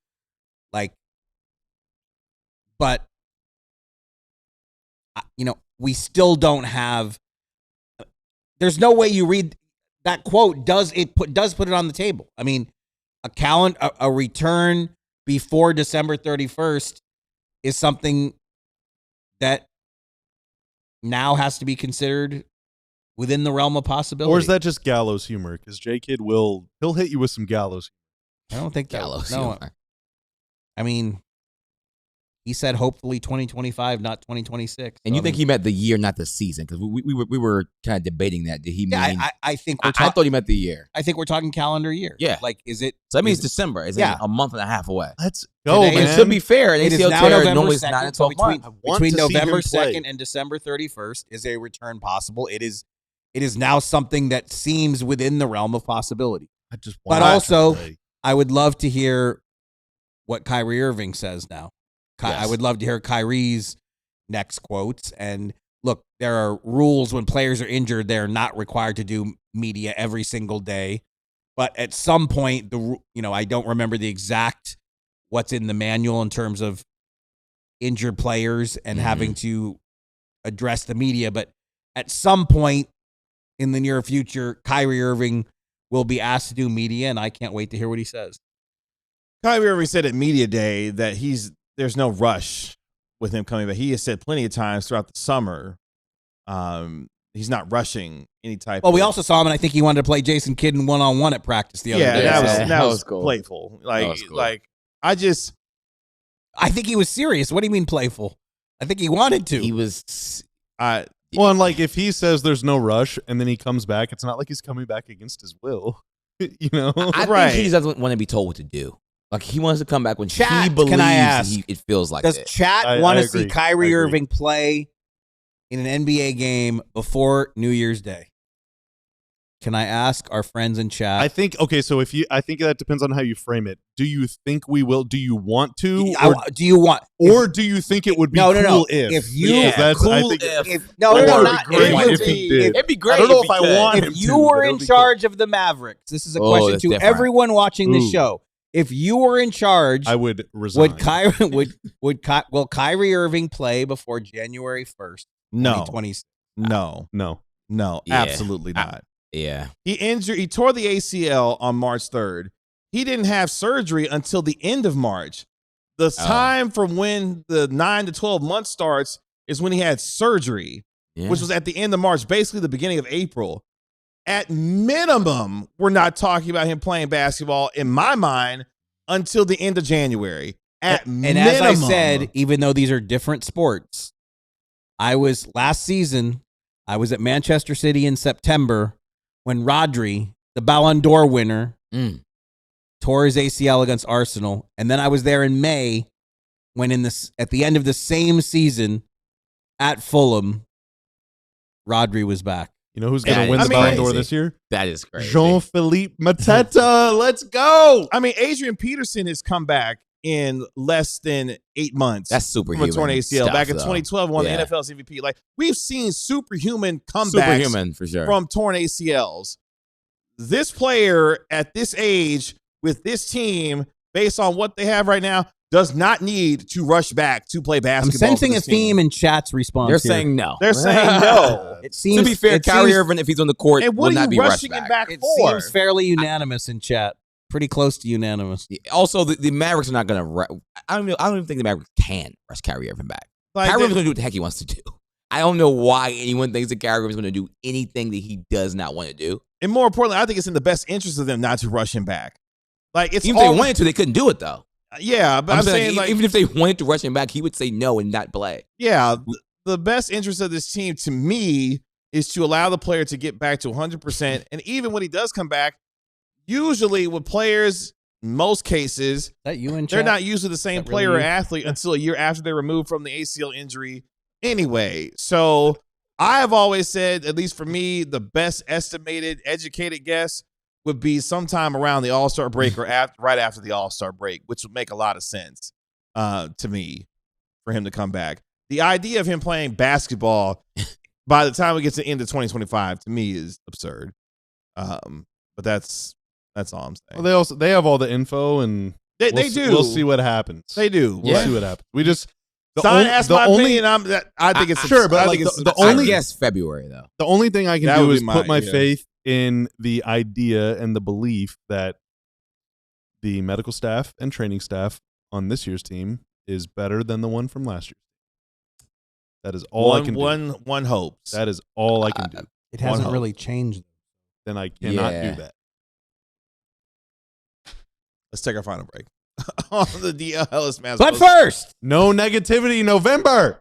but we still don't have. There's no way you read that quote. Does put it on the table? I mean, a return before December 31st is something that now has to be considered within the realm of possibility. Or is that just gallows humor? Because J Kidd he'll hit you with some gallows. I don't think Gallows. No, I mean, he said hopefully 2025, not 2026. And you think he meant the year, not the season? Because we were kind of debating that. Did he mean? Yeah, I think I thought he meant the year. I think we're talking calendar year. Yeah. Is it? So that means December. Is yeah. a month and a half away. Let's go, Today- man. And to be fair, an It is ACL now tear November normally is 2nd, 9 and so 12 months. between to see him November play. 2nd and December 31st is a return possible. It is now something that seems within the realm of possibility. I just But want also, to play. I would love to hear what Kyrie Irving says now. Yes. I would love to hear Kyrie's next quotes. And look, there are rules when players are injured. They're not required to do media every single day. But at some point, I don't remember the exact what's in the manual in terms of injured players and having to address the media. But at some point in the near future, Kyrie Irving will be asked to do media, and I can't wait to hear what he says. Kyrie Irving said at media day that there's no rush with him coming back. He has said plenty of times throughout the summer, he's not rushing any type. Well, we also saw him, and I think he wanted to play Jason Kidd in one-on-one at practice the other day. that was cool. playful. That was cool. I think he was serious. What do you mean playful? I think he wanted to. He was. Well, and if he says there's no rush and then he comes back, it's not like he's coming back against his will. I think he doesn't want to be told what to do. Like, he wants to come back when Chat, he believes can I ask, it feels like Does it. Chat want to agree. see Kyrie I agree. Irving play in an NBA game before New Year's Day? Can I ask our friends in chat? I think I think that depends on how you frame it. Do you think we will? Do you want to? Do you want? Or do you think it would be cool if? If you, Yeah, That's, I cool think, if. no, Or not it'd be great if if he did. It'd be great. I don't know if if I he could. want him If to, you were but in it'll be charge of the Mavericks, this is a Oh, question that's to different. everyone watching this Ooh. show. If you were in charge, I would resign. will Kyrie Irving play before January 1st, no, 2026? no, No. Yeah. absolutely not. Yeah. He tore the ACL on March 3rd. He didn't have surgery until the end of March. The time from when the 9 to 12 months starts is when he had surgery, Yeah. which was at the end of March, basically the beginning of April. At minimum, we're not talking about him playing basketball, in my mind, until the end of January. At minimum. And as I said, even though these are different sports, last season, I was at Manchester City in September when Rodri, the Ballon d'Or winner, tore his ACL against Arsenal. And then I was there in May when at the end of the same season at Fulham, Rodri was back. You know who's going to win I the mean, Ballon d'Or crazy. this year? That is crazy. Jean-Philippe Mateta. Let's go. I mean, Adrian Peterson has come back in less than 8 months. That's superhuman. From a torn ACL. stuff, Back in though. 2012, won Yeah. the NFL's MVP. Like, we've seen superhuman comebacks Superhuman, for sure. from torn ACLs. This player at this age with this team, based on what they have right now, does not need to rush back to play I'm basketball. sensing a theme in chat's response. They're here. saying no. They're saying no. It seems, to be fair, it Kyrie seems- Irving, if he's on the court, And will what are not be you rushed rushing him back. back It for? seems fairly unanimous in chat. Pretty close to unanimous. Also, the Mavericks are not going to. I don't even think the Mavericks can rush Kyrie Irving back. Like, Kyrie Irving's going to do what the heck he wants to do. I don't know why anyone thinks that Kyrie Irving's going to do anything that he does not want to do. and more importantly, I think it's in the best interest of them not to rush him back. Like it's Even if they wanted to, they couldn't do it though. Yeah, but I'm saying like even if they wanted to rush him back, he would say no and not play. yeah, the best interest of this team to me is to allow the player to get back to 100%. And even when he does come back, usually with players, in most cases, Is that you in they're chat? not usually the same Is that player really or you? athlete until a year after they're removed from the ACL injury anyway. So I have always said, at least for me, the best estimated, educated guess would be sometime around the All-Star break or right after the All-Star break, which would make a lot of sense to me for him to come back. The idea of him playing basketball by the time we get to the end of 2025 to me is absurd. But that's all I'm saying. Well, they have all the info, and They we'll do. We'll see what happens. They do. We'll see what happens. We just Stein asked my opinion. I think it's sure, but I like think it's the I only guess February though. the only thing I can That do would is be put my yeah. faith in the idea and the belief that the medical staff and training staff on this year's team is better than the one from last year. That is all I can do. One hopes. That is all I can do. It hasn't hope. really changed. Then I cannot Yeah. do that. Let's take our final break on the DLLS Mavs. But first, No negativity November.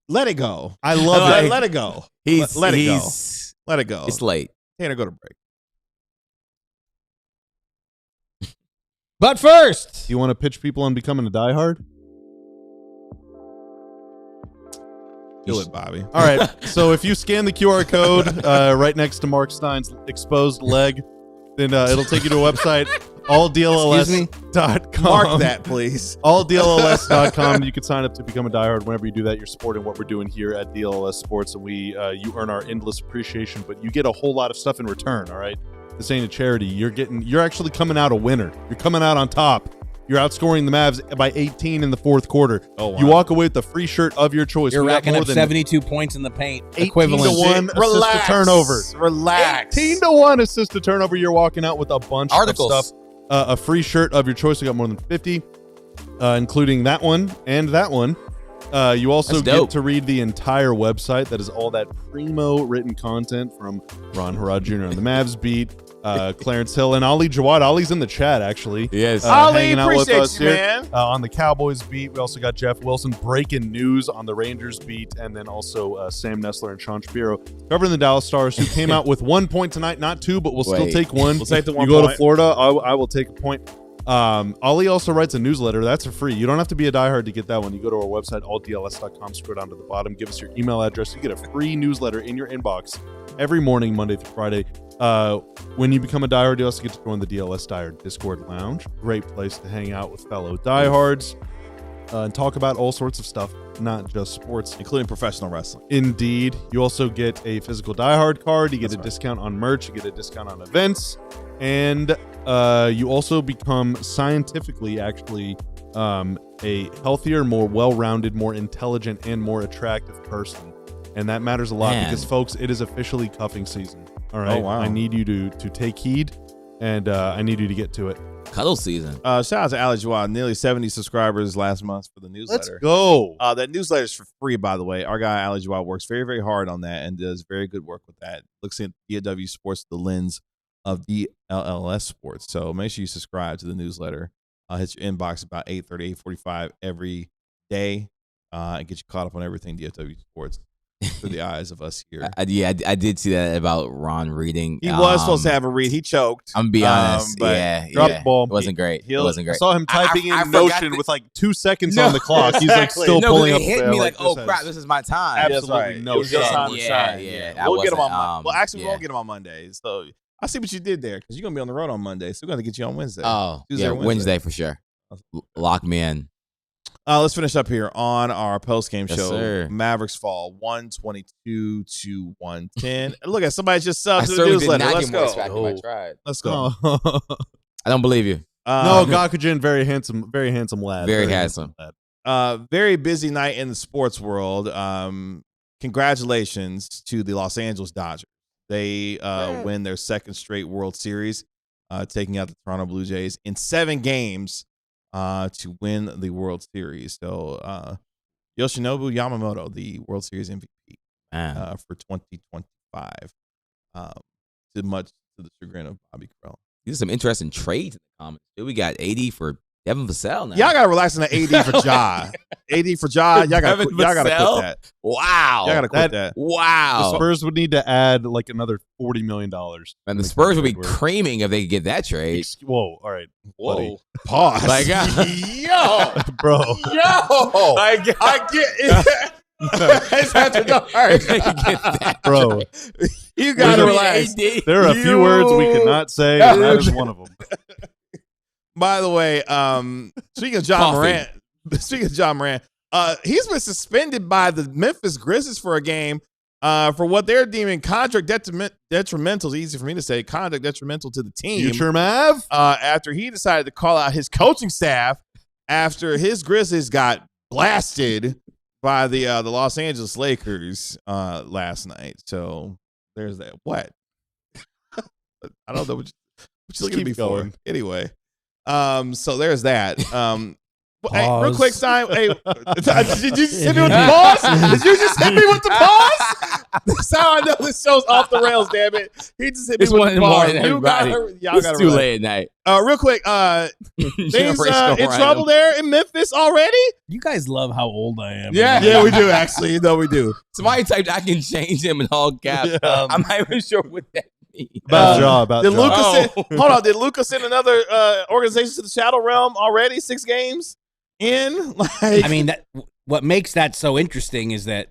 let it go. I love it. Let it go. He's Let it go. he's- Let it go. It's late. Tanner, go to break. but first, Do you want to pitch people on becoming a diehard? Do it, Bobby. All right. So if you scan the QR code right next to Mark Stein's exposed leg, then it'll take you to a website, alldlls.com. Mark that, please. Alldlls.com. You can sign up to become a diehard. Whenever you do that, you're supporting what we're doing here at DLLS Sports, and you earn our endless appreciation, but you get a whole lot of stuff in return, all right? This ain't a charity. You're actually coming out a winner. You're coming out on top. You're outscoring the Mavs by 18 in the fourth quarter. Oh, wow. You walk away with the free shirt of your choice. you're We got racking more up than 72 points in the paint. 18 Equivalent. to 1 assist to turnover. Relax. 18 to 1 assist to turnover. You're walking out with a bunch Articles. of stuff. A free shirt of your choice. We got more than 50, including that one and that one. You also That's dope. get to read the entire website. That is all that primo written content from Ron Harrod Jr. on the Mavs beat, Clarence Hill, and Ali Jawad. Ali's in the chat, actually. Yes. Ali, hanging out with appreciate us you, here. man. On the Cowboys beat, we also got Jeff Wilson breaking news on the Rangers beat, and then also Sam Nessler and Sean Shapiro covering the Dallas Stars, who came out with 1 point tonight, not 2, but we'll still Wait. take one. We'll take the 1 You go point. to Florida, I will take a point. Ali also writes a newsletter. That's for free. You don't have to be a diehard to get that one. You go to our website, alldls.com, scroll down to the bottom, give us your email address. You get a free newsletter in your inbox every morning, Monday through Friday. When you become a diehard, you also get to join the DLS Diehard Discord Lounge. Great place to hang out with fellow diehards and talk about all sorts of stuff, not just sports. Including professional wrestling. Indeed. You also get a physical diehard card. You get That's a right. discount on merch. You get a discount on events. And you also become scientifically, actually, a healthier, more well-rounded, more intelligent, and more attractive person. And that matters a lot Man. because, folks, it is officially cuffing season. All right. Oh, wow. I need you to take heed, and I need you to get to it. Cuddle season. Shout out to Ali Jawad. Nearly 70 subscribers last month for the Let's newsletter. go. That newsletter is for free, by the way. Our guy Ali Jawad works very, very hard on that and does very good work with that. Looks at DLW Sports through the lens of DLLS Sports. So make sure you subscribe to the newsletter. Hits your inbox about 8:30, 8:45 every day, and get you caught up on everything DFW Sports through the eyes of us here. I did see that about Ron reading. He was supposed to have a read. He choked. I'm gonna be honest. but Yeah, Dropped yeah. the ball. It wasn't great. It He'll- wasn't I great. saw him typing I in forgot Notion that- with like 2 seconds No, on the clock. He's like exactly. still No, pulling it up. hit me like, this oh has- crap, this is my time. Absolutely That's right. no It was your shot. time to shine. Yeah. I We'll get him on wasn't, Monday. Well, actually, we yeah. won't get him on Monday. So I see what you did there because you're going to be on the road on Monday. So we're going to get you on Wednesday. Oh, Tuesday yeah, or Wednesday. Wednesday for sure. Lock me in. Let's finish up here on our post-game Yes, show. sir. Mavericks fall 122 to 110. And look at somebody just I subbed to the certainly did newsletter. not Let's get more go. distracted if I tried. Let's go. Oh. I don't believe you. No, Gakujen, very handsome lad. Very handsome. Lad. Very busy night in the sports world. Congratulations to the Los Angeles Dodgers. They win their second straight World Series, taking out the Toronto Blue Jays in 7 games to win the World Series. So Yoshinobu Yamamoto, the World Series MVP for 2025, to the chagrin of Bobby Carell. These are some interesting trades in the comments. Dude, we got 80 for Devin Vassell now. Y'all got to relax on the AD for Ja. AD for Ja. Y'all got to quit that. Wow. Y'all got to quit that. Wow. The Spurs would need to add like another $40 million. And the Spurs would be creaming if they could get that trade. Whoa. All right. Whoa. Buddy. Pause. Like, yo. Bro. Yo. I get it. It's after dark. Bro. You got to relax. There are a few words we cannot say, and that is one of them. By the way, speaking of John Morant, he's been suspended by the Memphis Grizzlies for a game for what they're deeming contract detrimental. It's easy for me to say, conduct detrimental to the team. Future Mav? After he decided to call out his coaching staff after his Grizzlies got blasted by the Los Angeles Lakers last night. So there's that. What? I don't know what you looking at me for. Anyway. So there's that. Hey, real quick, Stein. Hey, did you just hit me with the pause? Did you just hit me with the pause? That's how I know this show's off the rails, damn it. He just hit me with the pause. Y'all got too late at night. Real quick, things in trouble there in Memphis already? You guys love how old I am. Yeah, we do, actually. No, we do. Somebody typed, I can change him in all caps. Yeah. I'm not even sure what that means. Hold on, did Luka send another organization to the Shadow Realm already? 6 games in? I mean, what makes that so interesting is that,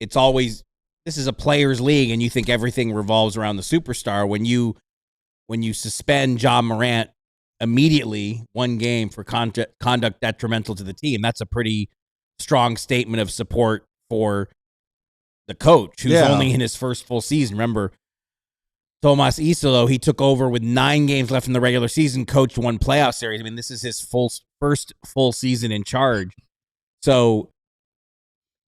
it's always, this is a players' league, and you think everything revolves around the superstar. When you suspend Ja Morant immediately 1 game for conduct detrimental to the team, that's a pretty strong statement of support for the coach, who's only in his first full season. Remember, Tomas Isolo, he took over with 9 games left in the regular season, coached 1 playoff series. I mean, this is his first full season in charge. So,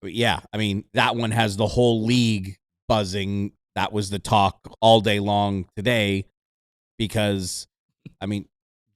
yeah, I mean, that one has the whole league buzzing. That was the talk all day long today because, I mean,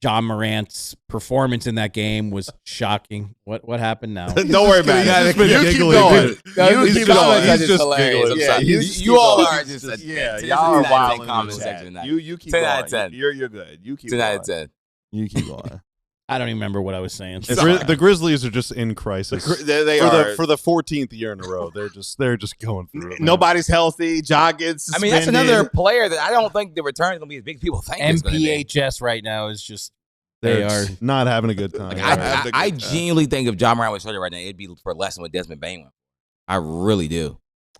Ja Morant's performance in that game was shocking. What happened now? Don't worry about it. You keep going. He's just giggling. Yeah, you all are just y'all are wild in comment the section. chat. You keep 10 going. out of 10. You're good. You keep 10 going. out of 10. You keep going. I don't even remember what I was saying. The Grizzlies are just in crisis. They are for the 14th year in a row. They're just going through it. Man. Nobody's healthy. Ja gets suspended. I mean, that's another player that I don't think the return is going to be as big as people think. MPHS right now is just they are not having a good time. I genuinely think if Ja Morant was started right now, it'd be for less than what Desmond Bain went. I really do.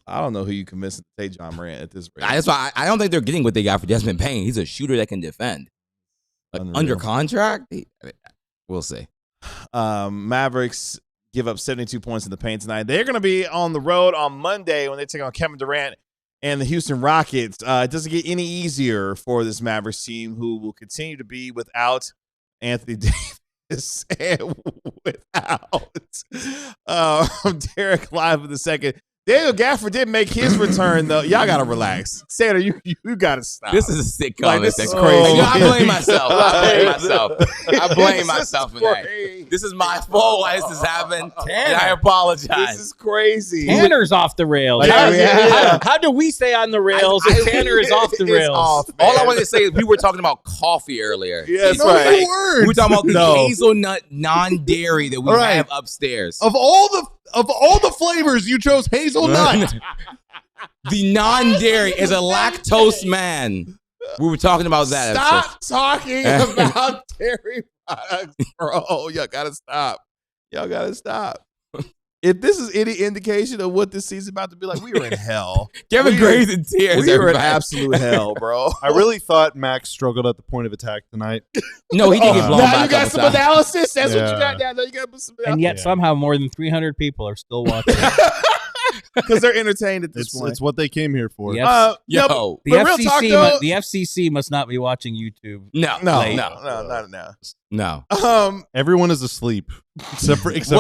I don't know who you convince to take Ja Morant at this rate. That's why I don't think they're getting what they got for Desmond Bain. He's a shooter that can defend. Under contract, we'll see. Mavericks give up 72 points in the paint tonight. They're going to be on the road on Monday when they take on Kevin Durant and the Houston Rockets. It doesn't get any easier for this Mavericks team, who will continue to be without Anthony Davis and without Derek Lively II. Daniel Gafford did make his return, though. Y'all got to relax. Sandra, you got to stop. This is a sick comment. This is crazy. crazy. I blame myself. I blame myself for that. This is my fault why this has happened. And I apologize. This is crazy. Tanner's off the rails. How do we stay on the rails if Tanner is off the rails? All I wanted to say is we were talking about coffee earlier. Yeah, that's right. We were talking about the hazelnut non-dairy that we have upstairs. Of all the flavors, you chose hazelnut. The non-dairy is a lactose man. We were talking about that. Stop talking about dairy products, bro. Y'all gotta stop. If this is any indication of what this season's about to be like, we are in hell. Kevin Graves in tears. We are in absolute hell, bro. I really thought Max struggled at the point of attack tonight. No, he did get blown now by you got some analysis. That's what you got now. You got some and yet somehow more than 300 people are still watching. because they're entertained at this It's, point. it's what they came here for. Yeah. No, Yo, The but real talk, FCC, though- the FCC must not be watching YouTube. no, no, Late. no. no. Everyone is asleep except for us. except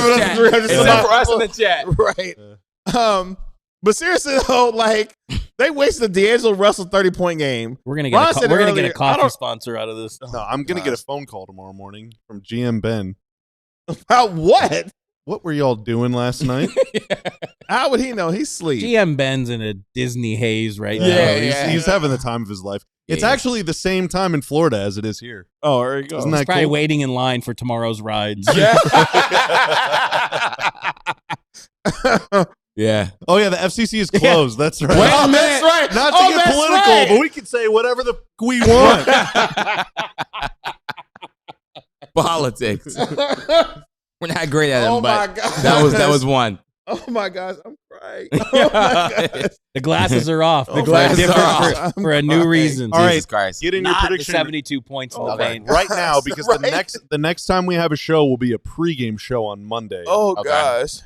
for chat. 300 Except for us in the chat. Right. But seriously though, like they wasted the D'Angelo Russell 30-point game. We're gonna Ron get said we're gonna earlier, get a I coffee don't- sponsor out of this. No, I'm gonna get a phone call tomorrow morning from GM Ben. About what? What were y'all doing last night? How would he know? He's asleep. GM Ben's in a Disney haze right He's having the time of his life. It's actually the same time in Florida as it is here. Oh, there you go. Isn't now. that He's probably cool? waiting in line for tomorrow's rides. Yeah. Oh yeah, the FCC is closed. That's right. Wait a minute. That's right. Not to Oh, get that's political, right. but we can say whatever we want. Politics. We're not great at it, Oh my but God. that was one. Oh my gosh, I'm crying. Oh my gosh. The glasses are off. The glasses different are off. for a new reason. All right, Jesus Christ. Get in your Not the prediction 72 points in the Okay. vein. right now because Right. the next time we have a show will be a pregame show on Monday. Oh Okay. gosh.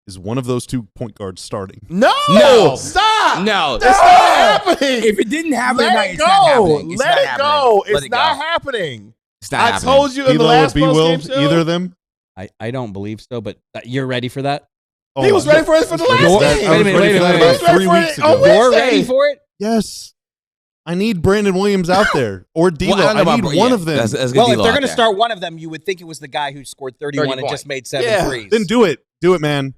Is one of those two point guards starting? No. No. Stop. No. That's not happening. If it didn't happen Let tonight, it it's not go. happening. It's Let not it happening. go. Let It's it not go. happening. It's not I happening. told you in the D'Lo or last B. Will, post-game show. either of them? I don't believe so, but you're ready for that? Oh, He was ready for it for the last You're- game. I was Wait a ready minute, for that wait a about minute. 3 He was ready weeks for it on ago. Wednesday. You're ready for it? Yes. I need Brandon Williams out there or D'Lo. Well, I don't know I need about- one yeah, of them. that's good Well, if D'Lo they're out going to there. start one of them, you would think it was the guy who scored 31 and 30 just made 7 Yeah. threes. Then do it. Do it, man.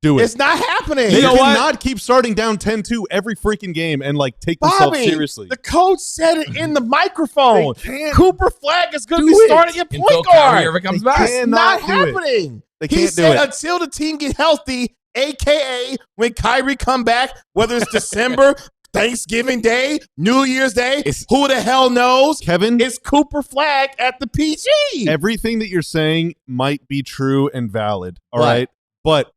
Do it. It's not happening. You know what? cannot keep starting down 10-2 every freaking game and like take yourself Bobby, seriously. the coach said it in the microphone. They can't Cooper Flag is going to do be it starting at Until point Kyrie guard. ever comes They back. can't. It's not cannot do it. happening. They He can't do said it. until the team get healthy, a.k.a. when Kyrie come back, whether it's December, Thanksgiving Day, New Year's Day, It's- who the hell knows? Kevin, It's Cooper Flag at the PG. everything that you're saying might be true and valid. All What? right, but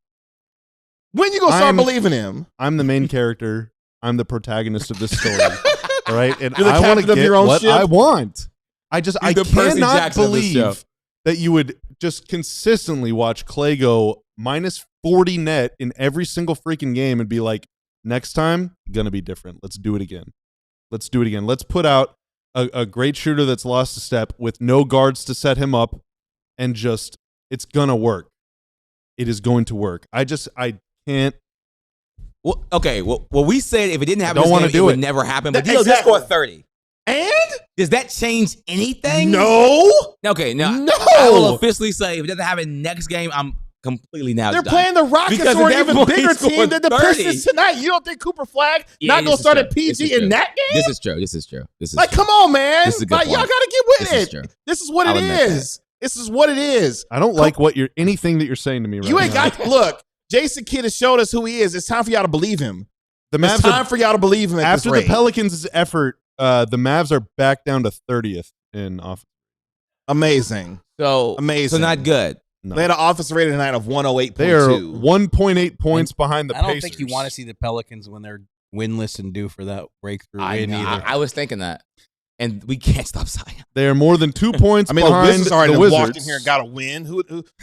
When you going to start I'm- believing him? I'm the main character. I'm the protagonist of this story. All right, and You're the I want to captain of get your own what ship? I want. I You're I the Percy cannot Jackson of this show. believe that you would just consistently watch Clay go minus 40 net in every single freaking game and be like, next time gonna be different. Let's do it again. Let's do it again. Let's put out a great shooter that's lost a step with no guards to set him up, and just it's gonna work. It is going to work. I can't. Well, okay. Well, we said if it didn't happen, Don't this wanna game, do it would it. never happen. But That- D'Lo just exactly. scored 30. And? Does that change anything? No. Okay. No. No. I will officially say if it doesn't happen next game, I'm completely now. They're done. playing the Rockets, Because who are at an that even point, bigger he scored team than the 30. Pistons tonight. You don't think Cooper Flag Yeah, not this going to is start true. at This PG is in true. that game? This is true. This is true. This is Like, true. come on, man. This is a good Like, y'all point. got to get with This it. is true. This is what I'll it admit that. is. This is what it is. I don't like anything that you're saying to me right You ain't now. got look. Jason Kidd has showed us who he is. It's time for y'all to believe him. The It's Mavs time are, for y'all to believe him. At after this the rate. Pelicans' effort. The Mavs are back down to 30th in offense. Amazing. So Amazing. So not good. No. They had an offensive rating tonight of 108.2. They are 1.8 points behind the I don't Pacers. think you want to see the Pelicans when they're winless and due for that breakthrough I win know. either. I was thinking that, and we can't stop Zion. They are more than 2 points I mean, the behind Wizards already the done Wizards. walked in here and got a win.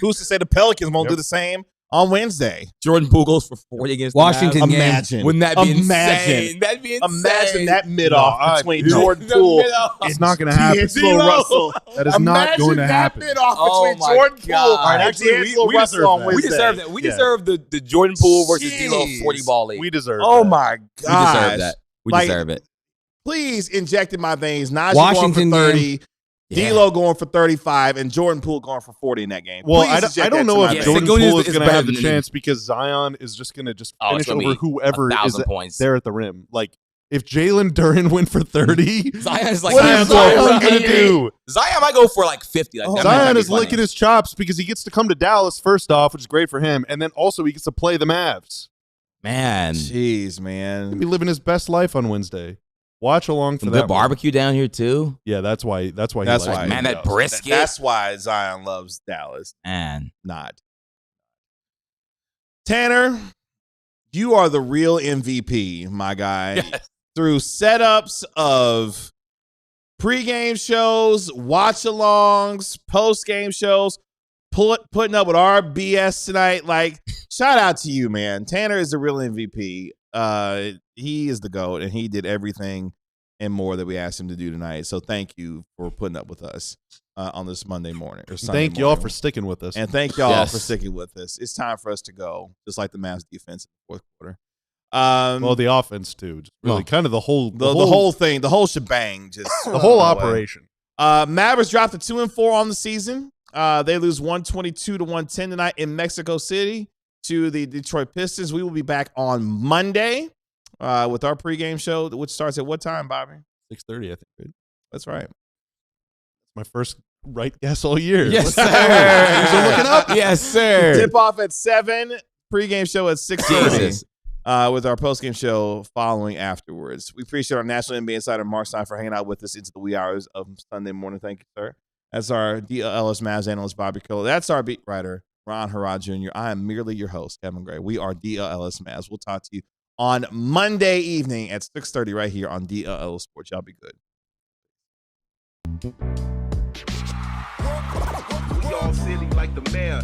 Who's to say the Pelicans won't do the same on Wednesday? Jordan Poole goes for 40 against Washington The Mavs. game. Imagine. Wouldn't that be Imagine. insane? That'd be insane. Imagine that mid-off No, between I- Jordan The Poole mid-off. It's not going to happen. D'Angelo Russell. That is not going to happen. Imagine that mid-off Oh between my Jordan God. Poole All right, and actually, D'Angelo we Russell deserve on that. We Wednesday. deserve that. We Yeah. deserve the Jordan Poole versus D'Lo Jeez. 40 ball league. We deserve Oh that. my We God. deserve that. We Like, deserve it. Please inject in my veins. Najee Washington going for game. 30. D'Lo going for 35 and Jordan Poole going for 40 in that game. Well, Please I inject don't that know to my if Yeah, veins. Jordan Sagoon Poole is is going to have the better than chance because Zion is just going to just Oh, it's finish gonna over be whoever is 1,000 points. there at the rim. Like, if Jalen Duren went for 30, Zion's like What Zion's is what Zion I'm going to do. Zion might go for like 50. Like, that might Zion be is funny. licking his chops because he gets to come to Dallas first off, which is great for him, and then also he gets to play the Mavs. Man. Jeez, He'll man. be living his best life on Wednesday. Watch along for Some that. good barbecue down here too. Yeah, that's why. That's why. That's he likes why. it. Man, that Yeah. brisket. That's why Zion loves Dallas. Man. Not. Tanner, you are the real MVP, my guy. Yes. Through setups of pregame shows, watch-alongs, post-game shows, putting up with our BS tonight. Like, shout out to you, man. Tanner is the real MVP. He is the GOAT, and he did everything and more that we asked him to do tonight. So thank you for putting up with us on this Monday morning. Or Sunday Thank y'all morning. for sticking with us. And thank y'all for sticking with us. It's time for us to go, just like the Mavs defense in the fourth quarter. Well, the offense too. Just really kind of the whole thing, the whole shebang, just the whole operation. Mavericks dropped to 2-4 on the season. They lose 122-110 tonight in Mexico City to the Detroit Pistons. We will be back on Monday with our pregame show, which starts at what time, Bobby? 6:30, I think. Right? That's right. My first right guess all year. Yes, sir. You're looking up? Yes, sir. Tip off at 7. Pregame show at 6:30. With our postgame show following afterwards. We appreciate our National NBA insider Mark Stein for hanging out with us into the wee hours of Sunday morning. Thank you, sir. That's our DLLS Mavs analyst, Bobby Cole. That's our beat writer, Ron Harrod Jr. I am merely your host, Kevin Gray. We are DLLS Mavs. We'll talk to you on Monday evening at 6:30 right here on DLLS Sports. Y'all be good. We all silly like the mayor.